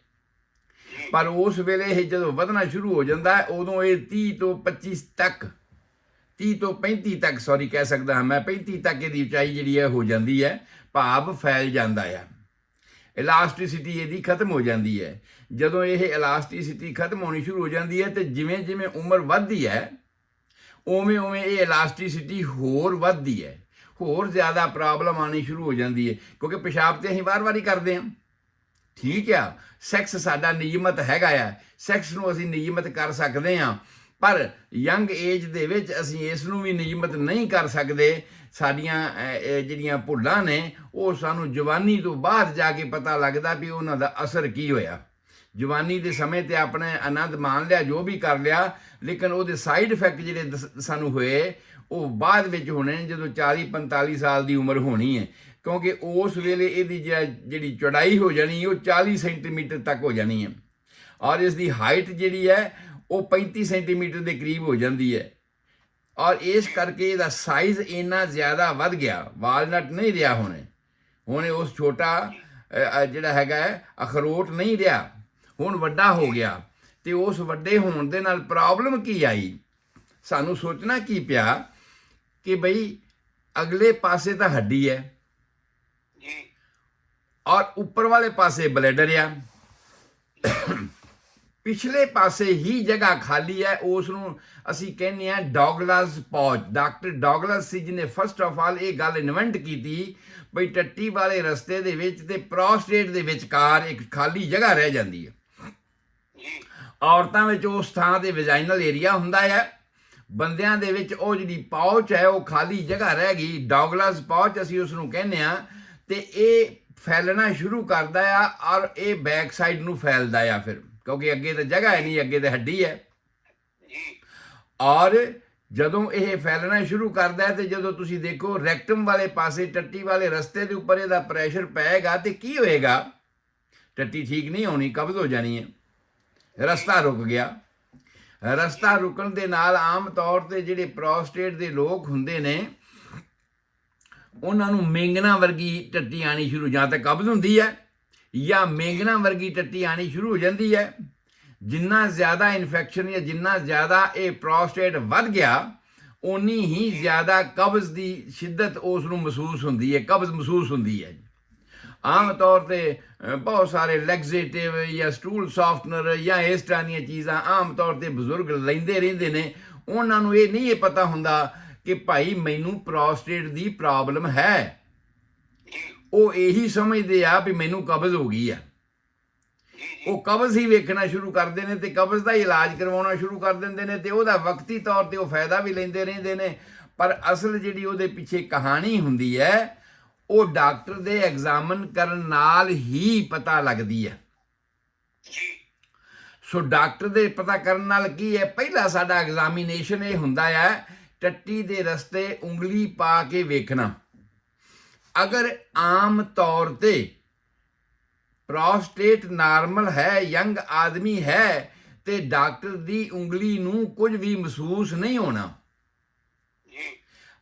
Speaker 1: ਪਰ ਉਸ ਵੇਲੇ ਇਹ ਜਦੋਂ ਵਧਣਾ ਸ਼ੁਰੂ ਹੋ ਜਾਂਦਾ ਹੈ, ਉਦੋਂ ਇਹ 30 ਤੋਂ 35 ਤੱਕ, 30 ਤੋਂ 35 ਤੱਕ ਸੌਰੀ ਕਹਿ ਸਕਦਾ ਹਾਂ ਮੈਂ, 35 ਤੱਕ ਇਹਦੀ ਉਚਾਈ ਜਿਹੜੀ ਹੈ ਹੋ ਜਾਂਦੀ ਹੈ, ਭਾਵ ਫੈਲ ਜਾਂਦਾ ਆ। ਇਲਾਸਟਿਸਿਟੀ ਇਹਦੀ ਖਤਮ ਹੋ ਜਾਂਦੀ ਹੈ। ਜਦੋਂ ਇਹ ਇਲਾਸਟਿਸਿਟੀ ਖਤਮ ਹੋਣੀ ਸ਼ੁਰੂ ਹੋ ਜਾਂਦੀ ਹੈ ਤੇ ਜਿਵੇਂ ਜਿਵੇਂ ਉਮਰ ਵੱਧਦੀ ਹੈ ਉਵੇਂ ਉਵੇਂ ਇਹ ਇਲਾਸਟਿਸਿਟੀ ਹੋਰ ਵੱਧਦੀ ਹੈ, ਹੋਰ ਜ਼ਿਆਦਾ ਪ੍ਰੋਬਲਮ ਆਉਣੀ ਸ਼ੁਰੂ ਹੋ ਜਾਂਦੀ ਹੈ। ਕਿਉਂਕਿ ਪਿਸ਼ਾਬ ਤੇ ਅਸੀਂ ਵਾਰ-ਵਾਰ ਹੀ ਕਰਦੇ ਹਾਂ, ਠੀਕ ਆ, ਸੈਕਸ ਸਾਡਾ ਨਿਯਮਤ ਹੈਗਾ ਆ, ਸੈਕਸ ਨੂੰ ਅਸੀਂ ਨਿਯਮਤ ਕਰ ਸਕਦੇ ਹਾਂ, ਪਰ ਯੰਗ ਏਜ ਦੇ ਵਿੱਚ ਅਸੀਂ ਇਸ ਨੂੰ ਵੀ ਨਿਯਮਤ ਨਹੀਂ ਕਰ ਸਕਦੇ। ਸਾਡੀਆਂ ਜਿਹੜੀਆਂ ਭੁੱਲਾਂ ਨੇ ਉਹ ਸਾਨੂੰ ਜਵਾਨੀ ਤੋਂ ਬਾਅਦ ਜਾ ਕੇ ਪਤਾ ਲੱਗਦਾ ਵੀ ਉਹਨਾਂ ਦਾ ਅਸਰ ਕੀ ਹੋਇਆ। ਜਵਾਨੀ ਦੇ ਸਮੇਂ ਤੇ ਆਪਣੇ ਆਨੰਦ ਮਾਣ ਲਿਆ, ਜੋ ਵੀ ਕਰ ਲਿਆ, ਲੇਕਿਨ ਉਹਦੇ ਸਾਈਡ ਇਫੈਕਟ ਜਿਹੜੇ ਸਾਨੂੰ ਹੋਏ ਉਹ ਬਾਅਦ ਵਿੱਚ ਹੋਣੇ ਜਦੋਂ 40-45 ਸਾਲ ਦੀ ਉਮਰ ਹੋਣੀ ਹੈ। ਕਿਉਂਕਿ ਉਸ ਵੇਲੇ ਇਹਦੀ ਜਿਹੜੀ ਚੌੜਾਈ ਹੋ ਜਾਣੀ ਉਹ 40 ਸੈਂਟੀਮੀਟਰ ਤੱਕ ਹੋ ਜਾਣੀ ਹੈ, ਔਰ ਇਸ ਦੀ ਹਾਈਟ ਜਿਹੜੀ ਹੈ ਉਹ 35 ਸੈਂਟੀਮੀਟਰ ਦੇ ਕਰੀਬ ਹੋ ਜਾਂਦੀ ਹੈ। ਔਰ ਇਸ ਕਰਕੇ ਇਹਦਾ ਸਾਈਜ਼ ਇੰਨਾ ਜ਼ਿਆਦਾ ਵੱਧ ਗਿਆ, ਵਾਲਨਟ ਨਹੀਂ ਰਿਹਾ ਹੁਣ ਉਸ ਛੋਟਾ ਜਿਹੜਾ ਹੈਗਾ ਅਖਰੋਟ ਨਹੀਂ ਰਿਹਾ, ਹੁਣ ਵੱਡਾ ਹੋ ਗਿਆ। ਤੇ ਉਸ ਵੱਡੇ ਹੋਣ ਦੇ ਨਾਲ ਪ੍ਰੋਬਲਮ ਕੀ ਆਈ, ਸਾਨੂੰ ਸੋਚਣਾ ਕੀ ਪਿਆ ਕਿ ਬਈ ਅਗਲੇ ਪਾਸੇ ਤਾਂ ਹੱਡੀ ਹੈ ਔਰ ਉੱਪਰ ਵਾਲੇ ਪਾਸੇ ਬਲੈਡਰ ਆ, ਪਿਛਲੇ ਪਾਸੇ ਹੀ ਜਗ੍ਹਾ ਖਾਲੀ ਹੈ। ਉਸ ਨੂੰ ਅਸੀਂ ਕਹਿੰਦੇ ਹਾਂ ਡੌਗਲਾਸ ਪੌਚ। ਡਾਕਟਰ ਡੌਗਲਾਸ ਸੀ ਜਿਹਨੇ ਫਸਟ ਆਫ ਆਲ ਇਹ ਗੱਲ ਇਨਵੈਂਟ ਕੀਤੀ ਬਈ ਟੱਟੀ ਵਾਲੇ ਰਸਤੇ ਦੇ ਵਿੱਚ ਤੇ ਪ੍ਰੋਸਟੇਟ ਦੇ ਵਿਚਕਾਰ ਇੱਕ ਖਾਲੀ ਜਗ੍ਹਾ ਰਹਿ ਜਾਂਦੀ ਹੈ। ਔਰਤਾਂ ਵਿੱਚ ਉਸ ਥਾਂ ਤੇ ਵੈਜਾਈਨਲ ਏਰੀਆ ਹੁੰਦਾ ਹੈ, ਬੰਦਿਆਂ ਦੇ ਵਿੱਚ ਉਹ ਜਿਹੜੀ ਪੌਚ ਹੈ ਉਹ ਖਾਲੀ ਜਗ੍ਹਾ ਰਹਿ ਗਈ, ਡੌਗਲਾਸ ਪੌਚ ਅਸੀਂ ਉਸ ਨੂੰ ਕਹਿੰਦੇ ਹਾਂ। ਤੇ ਇਹ ਫੈਲਣਾ ਸ਼ੁਰੂ ਕਰਦਾ ਆ ਔਰ ਇਹ ਬੈਕ ਸਾਈਡ ਨੂੰ ਫੈਲਦਾ ਆ ਫਿਰ, ਕਿਉਂਕਿ ਅੱਗੇ ਤਾਂ ਜਗ੍ਹਾ ਹੈ ਨਹੀਂ, ਅੱਗੇ ਤਾਂ ਹੱਡੀ ਹੈ। ਔਰ ਜਦੋਂ ਇਹ ਫੈਲਣਾ ਸ਼ੁਰੂ ਕਰਦਾ ਹੈ ਤੇ ਜਦੋਂ ਤੁਸੀਂ ਦੇਖੋ ਰੈਕਟਮ ਵਾਲੇ ਪਾਸੇ ਟੱਟੀ ਵਾਲੇ ਰਸਤੇ ਦੇ ਉੱਪਰ ਇਹਦਾ ਪ੍ਰੈਸ਼ਰ ਪਏਗਾ ਤੇ ਕੀ ਹੋਏਗਾ, ਟੱਟੀ ਠੀਕ ਨਹੀਂ ਹੋਣੀ, ਕਬਜ਼ ਹੋ ਜਾਣੀ ਹੈ, ਰਸਤਾ ਰੁਕ ਗਿਆ। ਰਸਤਾ ਰੁਕਣ ਦੇ ਨਾਲ ਆਮ ਤੌਰ ਤੇ ਜਿਹੜੇ ਪ੍ਰੋਸਟੇਟ ਦੇ ਲੋਕ ਹੁੰਦੇ ਨੇ ਉਹਨਾਂ ਨੂੰ ਮੇਂਗਣਾ ਵਰਗੀ ਟੱਟੀ ਆਣੀ ਸ਼ੁਰੂ, ਜਾਂ ਤਾਂ ਕਬਜ਼ ਹੁੰਦੀ ਹੈ ਜਾਂ ਮੇਂਗਣਾ ਵਰਗੀ ਟੱਟੀ ਆਣੀ ਸ਼ੁਰੂ ਹੋ ਜਾਂਦੀ ਹੈ। ਜਿੰਨਾ ਜ਼ਿਆਦਾ ਇਨਫੈਕਸ਼ਨ ਜਾਂ ਜਿੰਨਾ ਜ਼ਿਆਦਾ ਇਹ ਪ੍ਰੋਸਟੇਟ ਵੱਧ ਗਿਆ ਓਨੀ ਹੀ ਜ਼ਿਆਦਾ ਕਬਜ਼ ਦੀ ਸ਼ਿੱਦਤ ਉਸ ਨੂੰ ਮਹਿਸੂਸ ਹੁੰਦੀ ਹੈ, ਕਬਜ਼ ਮਹਿਸੂਸ ਹੁੰਦੀ ਹੈ। ਆਮ ਤੌਰ ਤੇ ਬਹੁਤ ਸਾਰੇ ਲੈਗਜ਼ੇਟਿਵ ਜਾਂ ਸਟੂਲ ਸੌਫਟਨਰ ਜਾਂ ਇਸ ਤਰ੍ਹਾਂ ਦੀਆਂ ਚੀਜ਼ਾਂ ਆਮ ਤੌਰ ਤੇ ਬਜ਼ੁਰਗ ਲੈਂਦੇ ਰਹਿੰਦੇ ਨੇ। ਉਹਨਾਂ ਨੂੰ ਇਹ ਨਹੀਂ ਪਤਾ ਹੁੰਦਾ ਕਿ ਭਾਈ ਮੈਨੂੰ ਪ੍ਰੋਸਟੇਟ ਦੀ ਪ੍ਰੋਬਲਮ ਹੈ, ਉਹ ਇਹੀ ਸਮਝਦੇ ਆ ਵੀ ਮੈਨੂੰ ਕਬਜ਼ ਹੋ ਗਈ ਹੈ। ਉਹ ਕਬਜ਼ ਹੀ ਵੇਖਣਾ ਸ਼ੁਰੂ ਕਰਦੇ ਨੇ ਤੇ ਕਬਜ਼ ਦਾ ਇਲਾਜ ਕਰਵਾਉਣਾ ਸ਼ੁਰੂ ਕਰ ਦਿੰਦੇ ਨੇ ਤੇ ਉਹਦਾ ਵਕਤੀ ਤੌਰ ਤੇ ਉਹ ਫਾਇਦਾ ਵੀ ਲੈਂਦੇ ਰਹਿੰਦੇ ਨੇ। ਪਰ ਅਸਲ ਜਿਹੜੀ ਉਹਦੇ ਪਿੱਛੇ ਕਹਾਣੀ ਹੁੰਦੀ ਹੈ ਉਹ ਡਾਕਟਰ ਦੇ ਐਗਜ਼ਾਮਨ ਕਰਨ ਨਾਲ ਹੀ ਪਤਾ ਲੱਗਦੀ ਹੈ।
Speaker 2: ਜੀ
Speaker 1: ਸੋ ਡਾਕਟਰ ਦੇ ਪਤਾ ਕਰਨ ਨਾਲ ਕੀ ਹੈ, ਪਹਿਲਾ ਸਾਡਾ ਐਗਜ਼ਾਮੀਨੇਸ਼ਨ ਇਹ ਹੁੰਦਾ ਹੈ ਟੱਟੀ ਦੇ ਰਸਤੇ ਉਂਗਲੀ ਪਾ ਕੇ ਵੇਖਣਾ। ਅਗਰ ਆਮ ਤੌਰ ਤੇ ਪ੍ਰੋਸਟੇਟ ਨਾਰਮਲ ਹੈ, ਯੰਗ ਆਦਮੀ ਹੈ, ਤੇ ਡਾਕਟਰ ਦੀ ਉਂਗਲੀ ਨੂੰ ਕੁਝ ਵੀ ਮਹਿਸੂਸ ਨਹੀਂ ਹੋਣਾ।
Speaker 2: ਜੀ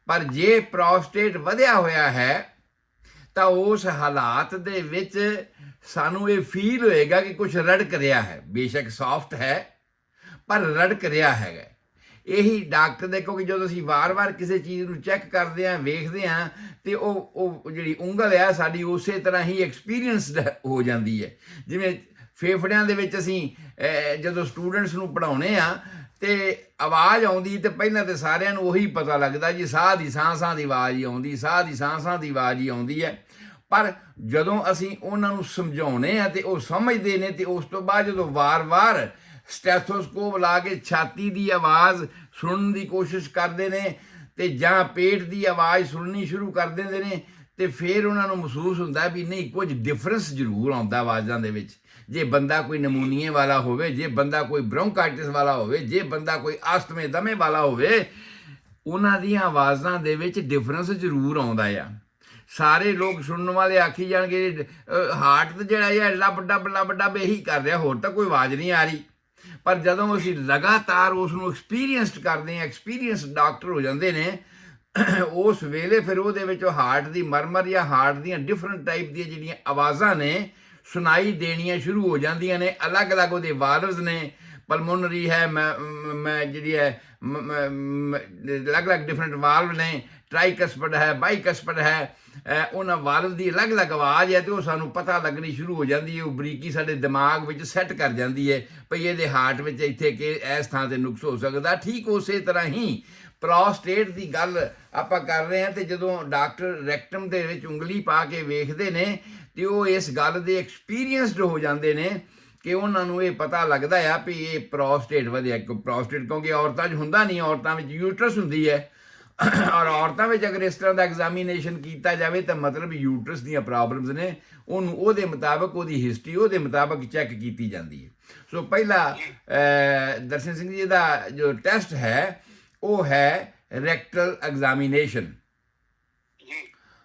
Speaker 1: ਪਰ ਜੇ ਪ੍ਰੋਸਟੇਟ ਵਧਿਆ ਹੋਇਆ ਹੈ ਤਾਂ ਉਸ ਹਾਲਾਤ ਦੇ ਵਿੱਚ ਸਾਨੂੰ ਇਹ ਫੀਲ ਹੋਏਗਾ ਕਿ ਕੁਝ ਰੜਕ ਰਿਹਾ ਹੈ। ਬੇਸ਼ੱਕ ਸੌਫਟ ਹੈ ਪਰ ਰੜਕ ਰਿਹਾ ਹੈਗਾ। ਇਹੀ ਡਾਕਟਰ ਦੇ, ਕਿਉਂਕਿ ਜਦੋਂ ਅਸੀਂ ਵਾਰ-ਵਾਰ ਕਿਸੇ ਚੀਜ਼ ਨੂੰ ਚੈੱਕ ਕਰਦੇ ਹਾਂ, ਵੇਖਦੇ ਹਾਂ, ਤੇ ਉਹ ਜਿਹੜੀ ਉਂਗਲ ਹੈ ਸਾਡੀ ਉਸੇ ਤਰ੍ਹਾਂ ਹੀ ਐਕਸਪੀਰੀਅੰਸਡ ਹੋ ਜਾਂਦੀ ਹੈ। ਜਿਵੇਂ ਫੇਫੜਿਆਂ ਦੇ ਵਿੱਚ ਅਸੀਂ ਜਦੋਂ ਸਟੂਡੈਂਟਸ ਨੂੰ ਪੜ੍ਹਾਉਂਦੇ ਹਾਂ ਤੇ ਆਵਾਜ਼ ਆਉਂਦੀ ਤੇ ਪਹਿਲਾਂ ਤੇ ਸਾਰਿਆਂ ਨੂੰ ਉਹੀ ਪਤਾ ਲੱਗਦਾ ਜੀ ਸਾਹ ਦੀ ਸਾਹਾਂ ਦੀ ਆਵਾਜ਼ ਹੀ ਆਉਂਦੀ, ਸਾਹ ਦੀ ਸਾਹਾਂ ਦੀ ਆਵਾਜ਼ ਹੀ ਆਉਂਦੀ ਹੈ। ਪਰ ਜਦੋਂ ਅਸੀਂ ਉਹਨਾਂ ਨੂੰ ਸਮਝਾਉਣੇ ਆ ਤੇ ਉਹ ਸਮਝਦੇ ਨੇ, ਤੇ ਉਸ ਤੋਂ ਬਾਅਦ ਜਦੋਂ ਵਾਰ-ਵਾਰ ਸਟੈਥੋਸਕੋਪ ਲਾ ਕੇ ਛਾਤੀ ਦੀ ਆਵਾਜ਼ ਸੁਣਨ ਦੀ ਕੋਸ਼ਿਸ਼ ਕਰਦੇ ਨੇ ਤੇ ਜਾਂ ਪੇਟ ਦੀ ਆਵਾਜ਼ ਸੁਣਨੀ ਸ਼ੁਰੂ ਕਰ ਦਿੰਦੇ ਨੇ, ਤੇ ਫਿਰ ਉਹਨਾਂ ਨੂੰ ਮਹਿਸੂਸ ਹੁੰਦਾ ਵੀ ਨਹੀਂ, ਕੁਝ ਡਿਫਰੈਂਸ ਜ਼ਰੂਰ ਆਉਂਦਾ ਆਵਾਜ਼ਾਂ ਦੇ ਵਿੱਚ। ਜੇ ਬੰਦਾ ਕੋਈ ਨਮੂਨੀਏ ਵਾਲਾ ਹੋਵੇ, ਜੇ ਬੰਦਾ ਕੋਈ ਬ੍ਰੌਂਕਾਈਟਿਸ ਵਾਲਾ ਹੋਵੇ, ਜੇ ਬੰਦਾ ਕੋਈ ਅਸਥਮੇ ਦਮੇ ਵਾਲਾ ਹੋਵੇ, ਉਹਨਾਂ ਦੀਆਂ ਆਵਾਜ਼ਾਂ ਦੇ ਵਿੱਚ ਡਿਫਰੈਂਸ ਜ਼ਰੂਰ ਆਉਂਦਾ ਆ। ਸਾਰੇ ਲੋਕ ਸੁਣਨ ਵਾਲੇ ਆਖੀ ਜਾਣਗੇ ਹਾਰਟ ਤੇ ਜਿਹੜਾ ਹੈ ਲੱਬ ਡੱਬ ਇਹੀ ਕਰ ਰਿਹਾ, ਹੋਰ ਤਾਂ ਕੋਈ ਆਵਾਜ਼ ਨਹੀਂ ਆ ਰਹੀ। ਪਰ ਜਦੋਂ ਅਸੀਂ ਲਗਾਤਾਰ ਉਸ ਨੂੰ ਐਕਸਪੀਰੀਅੰਸਡ ਕਰਦੇ ਹਾਂ, ਐਕਸਪੀਰੀਅੰਸ ਡਾਕਟਰ ਹੋ ਜਾਂਦੇ ਨੇ, ਉਸ ਵੇਲੇ ਫਿਰ ਉਹਦੇ ਵਿੱਚ ਹਾਰਟ ਦੀ ਮਰਮਰ ਜਾਂ ਹਾਰਟ ਦੀਆਂ ਡਿਫਰੈਂਟ ਟਾਈਪ ਦੀਆਂ ਜਿਹੜੀਆਂ ਆਵਾਜ਼ਾਂ ਨੇ ਸੁਣਾਈ ਦੇਣੀਆਂ ਸ਼ੁਰੂ ਹੋ ਜਾਂਦੀਆਂ ਨੇ। ਅਲੱਗ-ਅਲੱਗ ਉਹਦੇ ਵਾਲਵਸ ਨੇ, ਪਲਮੋਨਰੀ ਹੈ, ਮੈਂ ਜਿਹੜੀ ਹੈ ਅਲੱਗ-ਅਲੱਗ ਡਿਫਰੈਂਟ ਵਾਲਵ ਨੇ, ਟ੍ਰਾਈਕਸਪਡ ਹੈ, ਬਾਈਕਸਪਡ ਹੈ, ਉਹਨਾਂ ਵਾਲਵ ਦੀ ਅਲੱਗ-ਅਲੱਗ ਆਵਾਜ਼ ਹੈ, ਤੇ ਉਹ ਸਾਨੂੰ ਪਤਾ ਲੱਗਣੀ ਸ਼ੁਰੂ ਹੋ ਜਾਂਦੀ ਹੈ। ਉਹ ਬਰੀਕੀ ਸਾਡੇ ਦਿਮਾਗ ਵਿੱਚ ਸੈੱਟ ਕਰ ਜਾਂਦੀ ਹੈ ਭਈ ਇਹਦੇ ਹਾਰਟ ਵਿੱਚ ਇੱਥੇ ਕਿ ਇਸ ਥਾਂ ਤੇ ਨੁਕਸ ਹੋ ਸਕਦਾ। ਠੀਕ ਉਸੇ ਤਰ੍ਹਾਂ ਹੀ ਪ੍ਰੋਸਟੇਟ ਦੀ ਗੱਲ ਆਪਾਂ ਕਰ ਰਹੇ ਹਾਂ, ਤੇ ਜਦੋਂ ਡਾਕਟਰ ਰੈਕਟਮ ਦੇ ਵਿੱਚ ਉਂਗਲੀ ਪਾ ਕੇ ਵੇਖਦੇ ਨੇ ਤੇ ਉਹ ਇਸ ਗੱਲ ਦੇ ਐਕਸਪੀਰੀਅੰਸਡ ਹੋ ਜਾਂਦੇ ਨੇ ਕਿ ਉਹਨਾਂ ਨੂੰ ਇਹ ਪਤਾ ਲੱਗਦਾ ਆ ਵੀ ਇਹ ਪ੍ਰੋਸਟੇਟ ਵਧਿਆ। ਪ੍ਰੋਸਟੇਟ ਕਿਉਂਕਿ ਔਰਤਾਂ 'ਚ ਹੁੰਦਾ ਨਹੀਂ, ਔਰਤਾਂ ਵਿੱਚ ਯੂਟਰਸ ਹੁੰਦੀ ਹੈ, ਔਰ ਔਰਤਾਂ ਵਿੱਚ ਅਗਰ ਇਸ ਤਰ੍ਹਾਂ ਦਾ ਐਗਜ਼ਾਮੀਨੇਸ਼ਨ ਕੀਤਾ ਜਾਵੇ ਤਾਂ ਮਤਲਬ ਯੂਟਰਸ ਦੀਆਂ ਪ੍ਰੋਬਲਮਸ ਨੇ, ਉਹਨੂੰ ਉਹਦੇ ਮੁਤਾਬਕ ਉਹਦੀ ਹਿਸਟਰੀ ਉਹਦੇ ਮੁਤਾਬਕ ਚੈੱਕ ਕੀਤੀ ਜਾਂਦੀ ਹੈ। ਸੋ ਪਹਿਲਾ ਦਰਸ਼ਨ ਸਿੰਘ ਜੀ ਦਾ ਜੋ ਟੈਸਟ ਹੈ ਉਹ ਹੈ ਰੈਕਟਲ ਐਗਜ਼ਾਮੀਨੇਸ਼ਨ।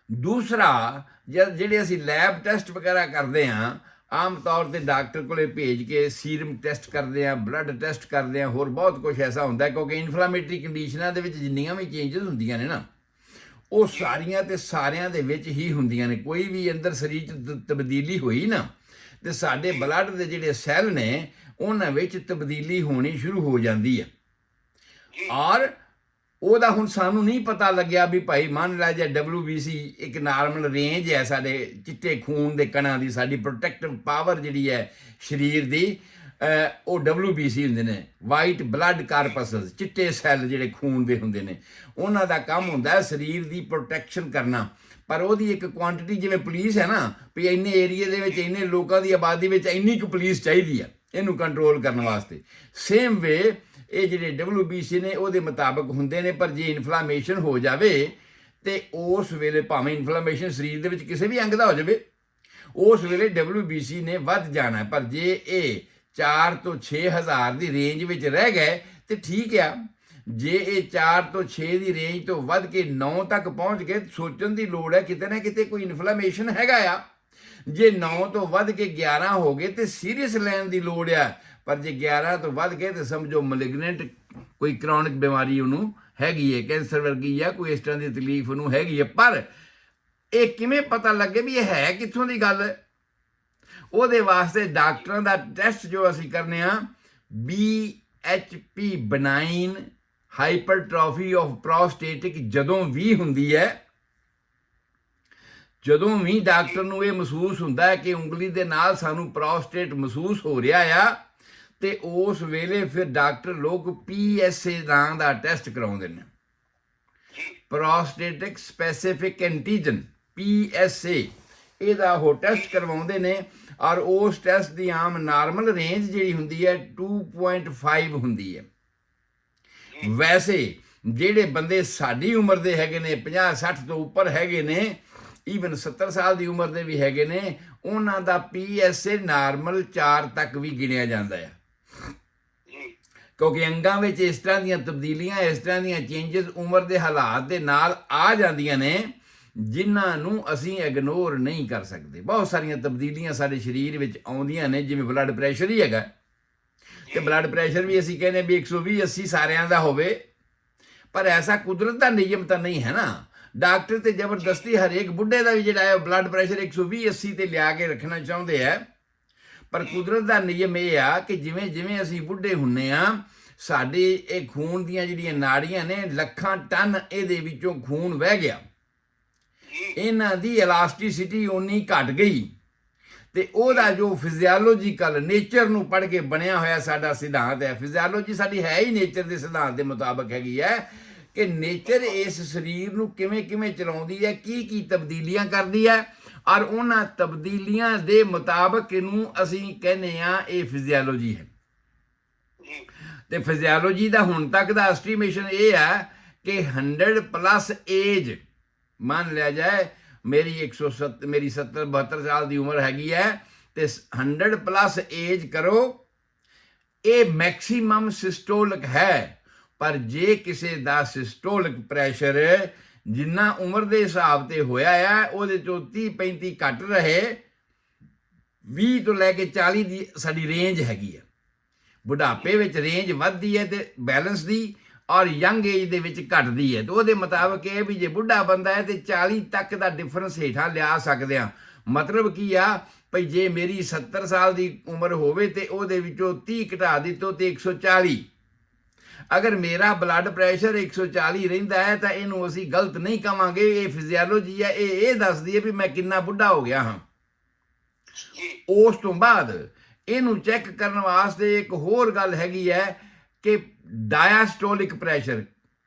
Speaker 1: ਦੂਸਰਾ ਜਿਹੜੇ ਅਸੀਂ ਲੈਬ ਟੈਸਟ ਵਗੈਰਾ ਕਰਦੇ ਹਾਂ, ਆਮ ਤੌਰ ਤੇ ਡਾਕਟਰ ਕੋਲੇ ਭੇਜ ਕੇ ਸੀਰਮ ਟੈਸਟ ਕਰਦੇ ਹਾਂ, ਬਲੱਡ ਟੈਸਟ ਕਰਦੇ ਹਾਂ, ਹੋਰ ਬਹੁਤ ਕੁਝ ਐਸਾ ਹੁੰਦਾ ਕਿਉਂਕਿ ਇਨਫਲਾਮੇਟਰੀ ਕੰਡੀਸ਼ਨਾਂ ਦੇ ਵਿੱਚ ਜਿੰਨੀਆਂ ਵੀ ਚੇਂਜਸ ਹੁੰਦੀਆਂ ਨੇ ਨਾ, ਉਹ ਸਾਰੀਆਂ ਤੇ ਸਾਰਿਆਂ ਦੇ ਵਿੱਚ ਹੀ ਹੁੰਦੀਆਂ ਨੇ। ਕੋਈ ਵੀ ਅੰਦਰ ਸਰੀਰ 'ਚ ਤਬਦੀਲੀ ਹੋਈ ਨਾ, ਤੇ ਸਾਡੇ ਬਲੱਡ ਦੇ ਜਿਹੜੇ ਸੈੱਲ ਨੇ ਉਹਨਾਂ ਵਿੱਚ ਤਬਦੀਲੀ ਹੋਣੀ ਸ਼ੁਰੂ ਹੋ ਜਾਂਦੀ ਹੈ। ਔਰ ਉਹਦਾ ਹੁਣ ਸਾਨੂੰ ਨਹੀਂ ਪਤਾ ਲੱਗਿਆ ਵੀ ਭਾਈ ਮੰਨ ਲਾ ਜੇ WBC ਇੱਕ ਨਾਰਮਲ ਰੇਂਜ ਹੈ ਸਾਡੇ ਚਿੱਟੇ ਖੂਨ ਦੇ ਕਣਾਂ ਦੀ, ਸਾਡੀ ਪ੍ਰੋਟੈਕਟਿਵ ਪਾਵਰ ਜਿਹੜੀ ਹੈ ਸਰੀਰ ਦੀ, ਉਹ WBC ਹੁੰਦੇ ਨੇ, ਵਾਈਟ ਬਲੱਡ ਕਾਰਪਸਸ, ਚਿੱਟੇ ਸੈੱਲ ਜਿਹੜੇ ਖੂਨ ਦੇ ਹੁੰਦੇ ਨੇ। ਉਹਨਾਂ ਦਾ ਕੰਮ ਹੁੰਦਾ ਸਰੀਰ ਦੀ ਪ੍ਰੋਟੈਕਸ਼ਨ ਕਰਨਾ। ਪਰ ਉਹਦੀ ਇੱਕ ਕੁਆਂਟੀਟੀ, ਜਿਵੇਂ ਪੁਲਿਸ ਹੈ ਨਾ, ਵੀ ਇੰਨੇ ਏਰੀਏ ਦੇ ਵਿੱਚ ਇੰਨੇ ਲੋਕਾਂ ਦੀ ਆਬਾਦੀ ਵਿੱਚ ਇੰਨੀ ਕੁ ਪੁਲਿਸ ਚਾਹੀਦੀ ਆ ਇਹਨੂੰ ਕੰਟਰੋਲ ਕਰਨ ਵਾਸਤੇ। ਸੇਮ ਵੇ ਇਹ ਜਿਹੜੇ WBC ਨੇ ਉਹਦੇ ਮੁਤਾਬਕ ਹੁੰਦੇ ਨੇ। ਪਰ ਜੇ ਇਨਫਲਾਮੇਸ਼ਨ ਹੋ ਜਾਵੇ ਤੇ ਉਸ ਵੇਲੇ ਭਾਵੇਂ ਇਨਫਲਾਮੇਸ਼ਨ ਸਰੀਰ ਦੇ ਵਿੱਚ ਕਿਸੇ ਵੀ ਅੰਗ ਦਾ ਹੋ ਜਾਵੇ, ਉਸ ਵੇਲੇ WBC ਨੇ ਵੱਧ ਜਾਣਾ। ਪਰ ਜੇ ਇਹ 4 ਤੋਂ 6 ਹਜ਼ਾਰ ਦੀ ਰੇਂਜ ਵਿੱਚ ਰਹਿ ਗਏ ਤੇ ਠੀਕ ਆ। ਜੇ ਇਹ 4 ਤੋਂ 6 ਦੀ ਰੇਂਜ ਤੋਂ ਵੱਧ ਕੇ 9 ਤੱਕ ਪਹੁੰਚ ਗਏ, ਸੋਚਣ ਦੀ ਲੋੜ ਹੈ ਕਿਤੇ ਨਾ ਕਿਤੇ ਕੋਈ ਇਨਫਲਾਮੇਸ਼ਨ ਹੈਗਾ ਆ। ਜੇ 9 ਤੋਂ ਵੱਧ ਕੇ 11 ਹੋ ਗਏ ਤੇ ਸੀਰੀਅਸ ਲੈਣ ਦੀ ਲੋੜ ਆ। ਪਰ ਜੇ 11 ਤੋਂ ਵੱਧ ਗਏ ਤੇ ਸਮਝੋ ਮਲਿਗਨੈਂਟ ਕੋਈ ਕ੍ਰੋਨਿਕ ਬਿਮਾਰੀ ਉਹਨੂੰ ਹੈਗੀ ਹੈ, ਕੈਂਸਰ ਵਰਗੀ ਜਾਂ ਕੋਈ ਇਸ ਤਰ੍ਹਾਂ ਦੀ ਤਕਲੀਫ ਉਹਨੂੰ ਹੈਗੀ ਹੈ। ਪਰ ਇਹ ਕਿਵੇਂ ਪਤਾ ਲੱਗੇ ਵੀ ਇਹ ਹੈ ਕਿੱਥੋਂ ਦੀ ਗੱਲ ਹੈ? ਉਹਦੇ ਵਾਸਤੇ ਡਾਕਟਰਾਂ ਦਾ ਟੈਸਟ ਜੋ ਅਸੀਂ ਕਰਨੇ ਆ, BHP ਬਨਾਈਨ ਹਾਈਪਰਟ੍ਰੋਫੀ ਆਫ ਪ੍ਰੋਸਟੇਟਿਕ, ਜਦੋਂ ਵੀ ਹੁੰਦੀ ਹੈ, ਜਦੋਂ ਵੀ ਡਾਕਟਰ ਨੂੰ ਇਹ ਮਹਿਸੂਸ ਹੁੰਦਾ ਹੈ ਕਿ ਉਂਗਲੀ ਦੇ ਨਾਲ ਸਾਨੂੰ ਪ੍ਰੋਸਟੇਟ ਮਹਿਸੂਸ ਹੋ ਰਿਹਾ ਆ, ਤੇ ਉਸ ਵੇਲੇ ਫਿਰ ਡਾਕਟਰ ਲੋਕ PSA ਨਾਂ ਦਾ ਟੈਸਟ ਕਰਾਉਂਦੇ ਨੇ, ਪ੍ਰੋਸਟੇਟਿਕ ਸਪੈਸੀਫਿਕ ਐਂਟੀਜਨ, PSA, ਇਹਦਾ ਉਹ ਟੈਸਟ ਕਰਵਾਉਂਦੇ ਨੇ। ਔਰ ਉਸ ਟੈਸਟ ਦੀ ਆਮ ਨਾਰਮਲ ਰੇਂਜ ਜਿਹੜੀ ਹੁੰਦੀ ਹੈ 2.5 ਹੁੰਦੀ ਹੈ। ਵੈਸੇ ਜਿਹੜੇ ਬੰਦੇ ਸਾਡੀ ਉਮਰ ਦੇ ਹੈਗੇ ਨੇ, 50-60 ਤੋਂ ਉੱਪਰ ਹੈਗੇ ਨੇ, ਈਵਨ 70 ਸਾਲ ਦੀ ਉਮਰ ਦੇ ਵੀ ਹੈਗੇ ਨੇ, ਉਹਨਾਂ ਦਾ PSA ਨਾਰਮਲ 4 ਤੱਕ ਵੀ ਗਿਣਿਆ ਜਾਂਦਾ ਹੈ, ਕਿਉਂਕਿ ਅੰਗਾਂ ਵਿੱਚ ਇਸ ਤਰ੍ਹਾਂ ਦੀਆਂ ਤਬਦੀਲੀਆਂ, ਇਸ ਤਰ੍ਹਾਂ ਦੀਆਂ ਚੇਂਜਸ ਉਮਰ ਦੇ ਹਾਲਾਤ ਦੇ ਨਾਲ ਆ ਜਾਂਦੀਆਂ ਨੇ ਜਿਨ੍ਹਾਂ ਨੂੰ ਅਸੀਂ ਇਗਨੋਰ ਨਹੀਂ ਕਰ ਸਕਦੇ। ਬਹੁਤ ਸਾਰੀਆਂ ਤਬਦੀਲੀਆਂ ਸਾਡੇ ਸਰੀਰ ਵਿੱਚ ਆਉਂਦੀਆਂ ਨੇ, ਜਿਵੇਂ ਬਲੱਡ ਪ੍ਰੈਸ਼ਰ ਹੀ ਹੈਗਾ, ਤੇ ਬਲੱਡ ਪ੍ਰੈਸ਼ਰ ਵੀ ਅਸੀਂ ਕਹਿੰਦੇ ਵੀ 120/80 ਸਾਰਿਆਂ ਦਾ ਹੋਵੇ, ਪਰ ਐਸਾ ਕੁਦਰਤ ਦਾ ਨਿਯਮ ਤਾਂ ਨਹੀਂ ਹੈ ਨਾ। ਡਾਕਟਰ ਤੇ ਜ਼ਬਰਦਸਤੀ ਹਰੇਕ ਬੁੱਢੇ ਦਾ ਵੀ ਜਿਹੜਾ ਹੈ ਬਲੱਡ ਪ੍ਰੈਸ਼ਰ 120/80 ਤੇ ਲਿਆ ਕੇ ਰੱਖਣਾ ਚਾਹੁੰਦੇ ਆ, ਪਰ ਕੁਦਰਤ ਦਾ ਨਿਯਮ ਇਹ ਆ ਕਿ ਜਿਵੇਂ ਜਿਵੇਂ ਅਸੀਂ ਬੁੱਢੇ ਹੁੰਨੇ ਆ, ਸਾਡੇ ਇਹ ਖੂਨ ਦੀਆਂ ਜਿਹੜੀਆਂ ਨਾੜੀਆਂ ਨੇ, ਲੱਖਾਂ ਟਨ ਇਹਦੇ ਵਿੱਚੋਂ ਖੂਨ ਵਹਿ ਗਿਆ, ਇਹਨਾਂ ਦੀ ਇਲਾਸਟਿਸਿਟੀ ਓਨੀ ਘਟ ਗਈ, ਤੇ ਉਹਦਾ ਜੋ ਫਿਜ਼ੀਓਲੋਜੀਕਲ ਨੇਚਰ ਨੂੰ ਪੜ੍ਹ ਕੇ ਬਣਿਆ ਹੋਇਆ ਸਾਡਾ ਸਿਧਾਂਤ ਹੈ, ਫਿਜ਼ੀਓਲੋਜੀ ਸਾਡੀ ਹੈ ਹੀ ਨੇਚਰ ਦੇ ਸਿਧਾਂਤ ਦੇ ਮੁਤਾਬਕ ਹੈਗੀ ਹੈ ਕਿ ਨੇਚਰ ਇਸ ਸਰੀਰ ਨੂੰ ਕਿਵੇਂ ਕਿਵੇਂ ਚਲਾਉਂਦੀ ਹੈ, ਕੀ ਕੀ ਤਬਦੀਲੀਆਂ ਕਰਦੀ ਹੈ, ਔਰ ਉਹਨਾਂ ਤਬਦੀਲੀਆਂ ਦੇ ਮੁਤਾਬਕ ਇਹਨੂੰ ਅਸੀਂ ਕਹਿੰਦੇ ਆ ਇਹ ਫਿਜ਼ੀਓਲੋਜੀ ਹੈ। ਤੇ ਫਿਜ਼ੀਓਲੋਜੀ ਦਾ ਹੁਣ ਤੱਕ ਦਾ ਐਸਟੀਮੇਸ਼ਨ ਇਹ ਹੈ ਕਿ 100+ ਏਜ ਮੰਨ ਲਿਆ ਜਾਏ, ਮੇਰੀ 70-72 ਸਾਲ ਦੀ ਉਮਰ ਹੈਗੀ ਹੈ, ਤੇ 100+ ਏਜ ਕਰੋ, ਇਹ ਮੈਕਸਿਮਮ ਸਿਸਟੋਲਿਕ ਹੈ। ਪਰ ਜੇ ਕਿਸੇ ਦਾ ਸਿਸਟੋਲਿਕ ਪ੍ਰੈਸ਼ਰ ਜਿੰਨਾ ਉਮਰ ਦੇ ਹਿਸਾਬ ਤੇ ਹੋਇਆ ਹੈ ਉਹਦੇ ਚੋਂ 30-35 ਘੱਟ ਰਹੇ, 20 ਤੋਂ ਲੈ ਕੇ 40 ਦੀ ਸਾਡੀ ਰੇਂਜ ਹੈਗੀ ਹੈ। ਬੁਢਾਪੇ ਵਿੱਚ ਰੇਂਜ ਵੱਧਦੀ ਹੈ ਤੇ ਬੈਲੈਂਸ ਦੀ, ਔਰ ਯੰਗ ਏਜ ਦੇ ਵਿੱਚ ਘਟਦੀ ਹੈ। ਤੇ ਉਹਦੇ ਮੁਤਾਬਕ ਇਹ ਵੀ ਜੇ ਬੁੱਢਾ ਬੰਦਾ ਹੈ ਤੇ 40 ਤੱਕ ਦਾ ਡਿਫਰੈਂਸ ਹੇਠਾਂ ਲਿਆ ਸਕਦੇ ਆ। ਮਤਲਬ ਕੀ ਆ ਭਈ ਜੇ ਮੇਰੀ 70 ਸਾਲ ਦੀ ਉਮਰ ਹੋਵੇ ਤੇ ਉਹਦੇ ਵਿੱਚੋਂ 30 ਘਟਾ ਦਿੱਤੋ ਤੇ 140। ਅਗਰ ਮੇਰਾ ਬਲੱਡ ਪ੍ਰੈਸ਼ਰ 140 ਰਹਿੰਦਾ ਹੈ ਤਾਂ ਇਹਨੂੰ ਅਸੀਂ ਗਲਤ ਨਹੀਂ ਕਵਾਂਗੇ, ਇਹ ਫਿਜ਼ੀਓਲੋਜੀ ਹੈ, ਇਹ ਦੱਸਦੀ ਹੈ ਵੀ ਮੈਂ ਕਿੰਨਾ ਬੁੱਢਾ ਹੋ ਗਿਆ ਹਾਂ। ਉਸ ਤੋਂ ਬਾਅਦ ਇਹਨੂੰ ਚੈੱਕ ਕਰਨ ਵਾਸਤੇ ਇੱਕ ਹੋਰ ਗੱਲ ਹੈਗੀ ਹੈ ਕਿ ਡਾਇਆਸਟੋਲਿਕ ਪ੍ਰੈਸ਼ਰ,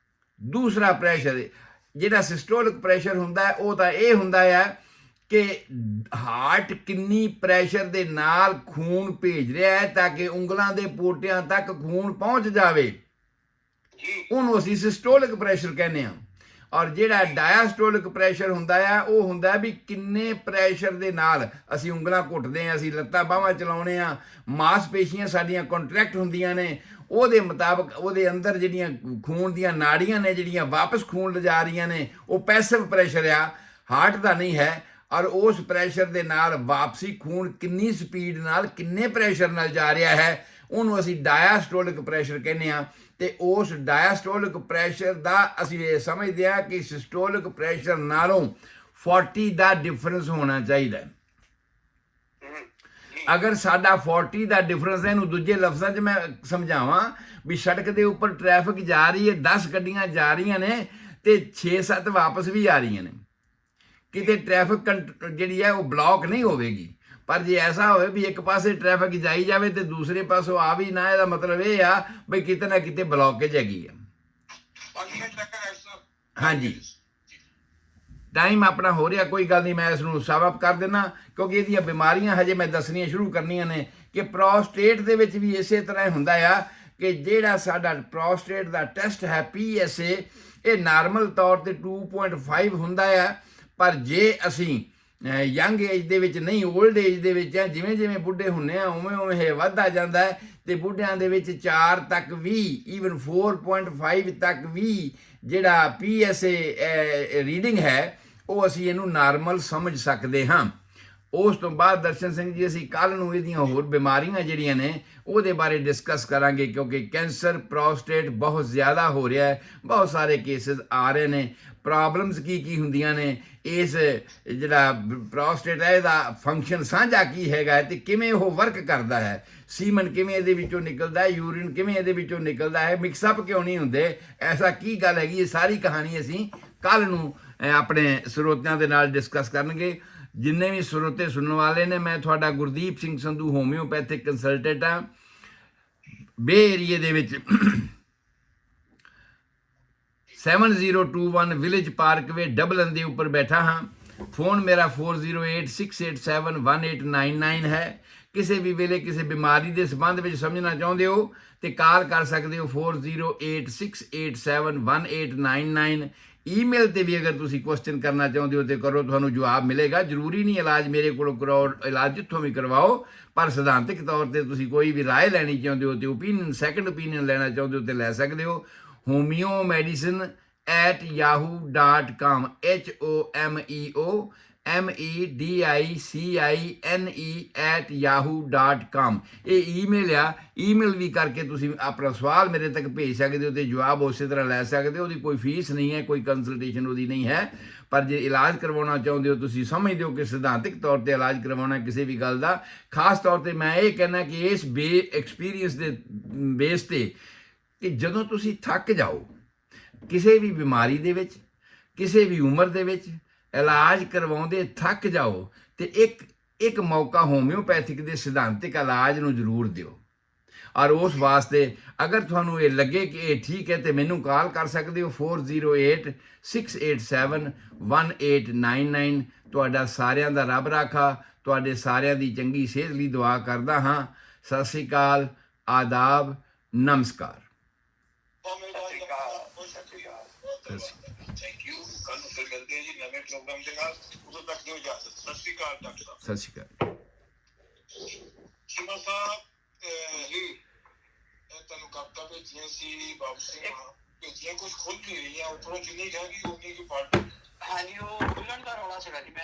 Speaker 1: ਦੂਸਰਾ ਪ੍ਰੈਸ਼ਰ। ਜਿਹੜਾ ਸਿਸਟੋਲਿਕ ਪ੍ਰੈਸ਼ਰ ਹੁੰਦਾ ਹੈ ਉਹ ਤਾਂ ਇਹ ਹੁੰਦਾ ਹੈ ਕਿ ਹਾਰਟ ਕਿੰਨੀ ਪ੍ਰੈਸ਼ਰ ਦੇ ਨਾਲ ਖੂਨ ਭੇਜ ਰਿਹਾ ਹੈ ਤਾਂ ਕਿ ਉਂਗਲਾਂ ਦੇ ਪੋਟਿਆਂ ਤੱਕ ਖੂਨ ਪਹੁੰਚ ਜਾਵੇ, ਉਹਨੂੰ ਅਸੀਂ ਸਿਸਟੋਲਿਕ ਪ੍ਰੈਸ਼ਰ ਕਹਿੰਦੇ ਹਾਂ। ਔਰ ਜਿਹੜਾ ਡਾਇਆਸਟੋਲਿਕ ਪ੍ਰੈਸ਼ਰ ਹੁੰਦਾ ਆ ਉਹ ਹੁੰਦਾ ਵੀ ਕਿੰਨੇ ਪ੍ਰੈਸ਼ਰ ਦੇ ਨਾਲ ਅਸੀਂ ਉਂਗਲਾਂ ਘੁੱਟਦੇ ਹਾਂ, ਅਸੀਂ ਲੱਤਾਂ ਬਾਹਾਂ ਚਲਾਉਂਦੇ ਹਾਂ, ਮਾਸਪੇਸ਼ੀਆਂ ਸਾਡੀਆਂ ਕੰਟਰੈਕਟ ਹੁੰਦੀਆਂ ਨੇ, ਉਹਦੇ ਮੁਤਾਬਕ ਉਹਦੇ ਅੰਦਰ ਜਿਹੜੀਆਂ ਖੂਨ ਦੀਆਂ ਨਾੜੀਆਂ ਨੇ ਜਿਹੜੀਆਂ ਵਾਪਸ ਖੂਨ ਲਿਜਾ ਰਹੀਆਂ ਨੇ, ਉਹ ਪੈਸਿਵ ਪ੍ਰੈਸ਼ਰ ਆ, ਹਾਰਟ ਦਾ ਨਹੀਂ ਹੈ। ਔਰ ਉਸ ਪ੍ਰੈਸ਼ਰ ਦੇ ਨਾਲ ਵਾਪਸੀ ਖੂਨ ਕਿੰਨੀ ਸਪੀਡ ਨਾਲ, ਕਿੰਨੇ ਪ੍ਰੈਸ਼ਰ ਨਾਲ ਜਾ ਰਿਹਾ ਹੈ, ਉਹਨੂੰ ਅਸੀਂ ਡਾਇਆਸਟੋਲਿਕ ਪ੍ਰੈਸ਼ਰ ਕਹਿੰਦੇ ਹਾਂ। ਤੇ ਉਸ ਡਾਇਆਸਟੋਲਿਕ ਪ੍ਰੈਸ਼ਰ ਦਾ ਅਸੀਂ ਇਹ ਸਮਝਦੇ ਹਾਂ ਕਿ ਸਿਸਟੋਲਿਕ ਪ੍ਰੈਸ਼ਰ ਨਾਲੋਂ 40 ਦਾ ਡਿਫਰੈਂਸ ਹੋਣਾ ਚਾਹੀਦਾ। ਅਗਰ ਸਾਡਾ 40 ਦਾ ਡਿਫਰੈਂਸ ਹੈ, ਇਹਨੂੰ ਦੂਜੇ ਲਫ਼ਜ਼ਾਂ 'ਚ ਮੈਂ ਸਮਝਾਵਾਂ ਵੀ ਸੜਕ ਦੇ ਉੱਪਰ ਟ੍ਰੈਫਿਕ ਜਾ ਰਹੀ ਹੈ, 10 ਗੱਡੀਆਂ ਜਾ ਰਹੀਆਂ ਨੇ ਤੇ 6-7 ਵਾਪਸ ਵੀ ਆ ਰਹੀਆਂ ਨੇ, ਕਿਤੇ ਟ੍ਰੈਫਿਕ ਜਿਹੜੀ ਹੈ ਉਹ ਬਲੌਕ ਨਹੀਂ ਹੋਵੇਗੀ। ਪਰ ਜੇ ਐਸਾ ਹੋਵੇ ਵੀ ਇੱਕ ਪਾਸੇ ਟ੍ਰੈਫਿਕ ਜਾਈ ਜਾਵੇ ਤੇ ਦੂਸਰੇ ਪਾਸੋਂ ਆ ਵੀ ਨਾ, ਇਹਦਾ ਮਤਲਬ ਇਹ ਆ ਬਈ ਕਿਤੇ ਨਾ ਕਿਤੇ ਬਲੌਕੇਜ ਹੈਗੀ ਆ। ਹਾਂਜੀ, ਟਾਈਮ ਆਪਣਾ ਹੋ ਰਿਹਾ, ਕੋਈ ਗੱਲ ਨਹੀਂ, ਮੈਂ ਇਸ ਨੂੰ ਸਮ ਅਪ ਕਰ ਦੇਣਾ ਕਿਉਂਕਿ ਇਹਦੀਆਂ ਬਿਮਾਰੀਆਂ ਹਜੇ ਮੈਂ ਦੱਸਣੀਆਂ ਸ਼ੁਰੂ ਕਰਨੀਆਂ ਨੇ। ਕਿ ਪ੍ਰੋਸਟੇਟ ਦੇ ਵਿੱਚ ਵੀ ਇਸੇ ਤਰ੍ਹਾਂ ਹੁੰਦਾ ਆ ਕਿ ਜਿਹੜਾ ਸਾਡਾ ਪ੍ਰੋਸਟੇਟ ਦਾ ਟੈਸਟ ਹੈ PSA, ਇਹ ਨਾਰਮਲ ਤੌਰ ਤੇ 2.5 ਹੁੰਦਾ ਆ, ਪਰ ਜੇ ਅਸੀਂ ਯੰਗ ਏਜ ਦੇ ਵਿੱਚ ਨਹੀਂ, ਓਲਡ ਏਜ ਦੇ ਵਿੱਚ ਜਿਵੇਂ ਜਿਵੇਂ ਬੁੱਢੇ ਹੁੰਦੇ ਆ ਉਵੇਂ ਉਵੇਂ ਇਹ ਵੱਧਦਾ ਜਾਂਦਾ ਹੈ, ਤੇ ਬੁੱਢਿਆਂ ਦੇ ਵਿੱਚ 4 ਤੱਕ ਵੀ, ਈਵਨ 4.5 ਤੱਕ ਵੀ ਜਿਹੜਾ PSA ਰੀਡਿੰਗ ਹੈ ਉਹ ਅਸੀਂ ਇਹਨੂੰ ਨਾਰਮਲ ਸਮਝ ਸਕਦੇ ਹਾਂ। ਉਸ ਤੋਂ ਬਾਅਦ ਦਰਸ਼ਨ ਸਿੰਘ ਜੀ ਅਸੀਂ ਕੱਲ੍ਹ ਨੂੰ ਇਹਦੀਆਂ ਹੋਰ ਬਿਮਾਰੀਆਂ ਜਿਹੜੀਆਂ ਨੇ ਉਹਦੇ ਬਾਰੇ ਡਿਸਕਸ ਕਰਾਂਗੇ, ਕਿਉਂਕਿ ਕੈਂਸਰ ਪ੍ਰੋਸਟੇਟ ਬਹੁਤ ਜ਼ਿਆਦਾ ਹੋ ਰਿਹਾ ਹੈ, ਬਹੁਤ ਸਾਰੇ ਕੇਸਿਸ ਆ ਰਹੇ ਨੇ। ਪ੍ਰੋਬਲਮਸ ਕੀ ਹੁੰਦੀਆਂ ਨੇ, ਇਸ ਜਿਹੜਾ ਪ੍ਰੋਸਟੇਟ ਹੈ ਇਹਦਾ ਫੰਕਸ਼ਨ ਸਾਂਝਾ ਕੀ ਹੈਗਾ ਤੇ ਕਿਵੇਂ ਉਹ ਵਰਕ ਕਰਦਾ ਹੈ, ਸੀਮਨ ਕਿਵੇਂ ਇਹਦੇ ਵਿੱਚੋਂ ਨਿਕਲਦਾ ਹੈ, ਯੂਰਿਨ ਕਿਵੇਂ ਇਹਦੇ ਵਿੱਚੋਂ ਨਿਕਲਦਾ ਹੈ, ਮਿਕਸਅਪ ਕਿਉਂ ਨਹੀਂ ਹੁੰਦੇ, ਐਸਾ ਕੀ ਗੱਲ ਹੈਗੀ, ਇਹ ਸਾਰੀ ਕਹਾਣੀ ਅਸੀਂ ਕੱਲ੍ਹ ਨੂੰ ਆਪਣੇ ਸਰੋਤਿਆਂ ਦੇ ਨਾਲ ਡਿਸਕਸ ਕਰਨਗੇ। ਜਿੰਨੇ ਵੀ ਸਰੋਤੇ ਸੁਣਨ ਵਾਲੇ ਨੇ, ਮੈਂ ਤੁਹਾਡਾ ਗੁਰਦੀਪ ਸਿੰਘ ਸੰਧੂ ਹੋਮਿਓਪੈਥਿਕ ਕੰਸਲਟੈਂਟ ਹਾਂ, ਬੇ ਏਰੀਏ ਦੇ ਵਿੱਚ 7021 ਵਿਲੇਜ ਪਾਰਕਵੇ ਡਬਲਨ ਦੇ ਉੱਪਰ ਬੈਠਾ ਹਾਂ। ਫੋਨ ਮੇਰਾ 4086871899 ਹੈ। ਕਿਸੇ ਵੀ ਵੇਲੇ ਕਿਸੇ ਬਿਮਾਰੀ ਦੇ ਸੰਬੰਧ ਵਿੱਚ ਸਮਝਣਾ ਚਾਹੁੰਦੇ ਹੋ ਤੇ ਕਾਲ ਕਰ ਸਕਦੇ ਹੋ 4086871899। ਈਮੇਲ ਤੇ ਵੀ ਅਗਰ ਤੁਸੀਂ ਕੁਐਸਚਨ ਕਰਨਾ ਚਾਹੁੰਦੇ ਹੋ ਤੇ ਕਰੋ, ਤੁਹਾਨੂੰ ਜਵਾਬ ਮਿਲੇਗਾ। ਜ਼ਰੂਰੀ ਨਹੀਂ ਇਲਾਜ ਮੇਰੇ ਕੋਲੋਂ ਕਰਾਓ, ਇਲਾਜ ਜਿੱਥੋਂ ਵੀ ਕਰਵਾਓ, ਪਰ ਸਿਧਾਂਤਕ ਤੌਰ ਤੇ ਤੁਸੀਂ ਕੋਈ ਵੀ ਰਾਏ ਲੈਣੀ ਚਾਹੁੰਦੇ ਹੋ ਤੇ ਓਪੀਨੀਅਨ, ਸੈਕੰਡ ਓਪੀਨੀਅਨ ਲੈਣਾ ਚਾਹੁੰਦੇ ਹੋ ਤੇ ਲੈ ਸਕਦੇ ਹੋ। homeomedicine@yahoo.com, HOMEOMEDICINE@yahoo.com ਇਹ ਈਮੇਲ ਆ। ਈਮੇਲ ਵੀ ਕਰਕੇ ਤੁਸੀਂ ਆਪਣਾ ਸਵਾਲ ਮੇਰੇ ਤੱਕ ਭੇਜ ਸਕਦੇ ਹੋ ਤੇ ਜਵਾਬ ਉਸੇ ਤਰ੍ਹਾਂ ਲੈ ਸਕਦੇ ਹੋ। ਉਹਦੀ ਕੋਈ ਫੀਸ ਨਹੀਂ ਹੈ, ਕੋਈ ਕੰਸਲਟੇਸ਼ਨ ਉਹਦੀ ਨਹੀਂ ਹੈ। ਪਰ ਜੇ ਇਲਾਜ ਕਰਵਾਉਣਾ ਚਾਹੁੰਦੇ ਹੋ, ਤੁਸੀਂ ਸਮਝਦੇ ਹੋ ਕਿ ਸਿਧਾਂਤਕ ਤੌਰ ਤੇ ਇਲਾਜ ਕਰਵਾਉਣਾ ਕਿਸੇ ਵੀ ਗੱਲ ਦਾ, ਖਾਸ ਤੌਰ ਤੇ ਮੈਂ ਇਹ ਕਹਿਣਾ ਕਿ ਇਸ ਐਕਸਪੀਰੀਅੰਸ ਦੇ ਬੇਸ ਤੇ ਕਿ ਜਦੋਂ ਤੁਸੀਂ ਥੱਕ ਜਾਓ ਕਿਸੇ ਵੀ ਬਿਮਾਰੀ ਦੇ ਵਿੱਚ, ਕਿਸੇ ਵੀ ਉਮਰ ਦੇ ਵਿੱਚ, ਇਲਾਜ ਕਰਵਾਉਂਦੇ ਥੱਕ ਜਾਓ ਤੇ ਇੱਕ ਮੌਕਾ ਹੋਮਿਓਪੈਥਿਕ ਦੇ ਸਿਧਾਂਤਕ ਇਲਾਜ ਨੂੰ ਜ਼ਰੂਰ ਦਿਓ। ਔਰ ਉਸ ਵਾਸਤੇ ਅਗਰ ਤੁਹਾਨੂੰ ਇਹ ਲੱਗੇ ਕਿ ਇਹ ਠੀਕ ਹੈ ਤੇ ਮੈਨੂੰ ਕਾਲ ਕਰ ਸਕਦੇ ਹੋ 4086871899। ਤੁਹਾਡਾ ਸਾਰਿਆਂ ਦਾ ਰੱਬ ਰਾਖਾ, ਤੁਹਾਡੇ ਸਾਰਿਆਂ ਦੀ ਚੰਗੀ ਸਿਹਤ ਲਈ ਦੁਆ ਕਰਦਾ ਹਾਂ। ਸਤਿ ਸ਼੍ਰੀ ਅਕਾਲ, ਆਦਾਬ, ਨਮਸਕਾਰ।
Speaker 2: Thank you. ਕੱਲ ਨੂੰ ਫਿਰ ਮਿਲਦੇ ਹਾਂ ਜੀ ਨਵੇਂ ਪ੍ਰੋਗਰਾਮ ਦੇ ਨਾਲ। ਉਦੋਂ ਤੱਕ ਦਿਓ ਇਜਾਜ਼ਤ। ਸਤਿ ਸ਼੍ਰੀ ਅਕਾਲ ਡਾਕਟਰ ਸਾਹਿਬ।
Speaker 1: ਸਤਿ ਸ਼੍ਰੀ ਅਕਾਲ।
Speaker 2: ਸ਼ਿਮਾ ਸਾਹਿਬ ਜੀ, ਤੁਹਾਨੂੰ ਕਵਿਤਾ ਭੇਜੀਆਂ ਸੀ, ਵਾਪਸੀ ਭੇਜੀਆਂ, ਕੁਝ ਖੁੱਲ ਨਹੀਂ ਰਹੀਆਂ। ਉੱਪਰੋਂ ਜਿੰਨੀ ਕਹਾਂਗੀ ਉਨੀ ਕੀ ਪੜ੍ਹ।
Speaker 3: ਹਾਂਜੀ, ਉਹ ਖੁੱਲਣ ਦਾ ਰੌਲਾ ਸੀਗਾ ਜੀ।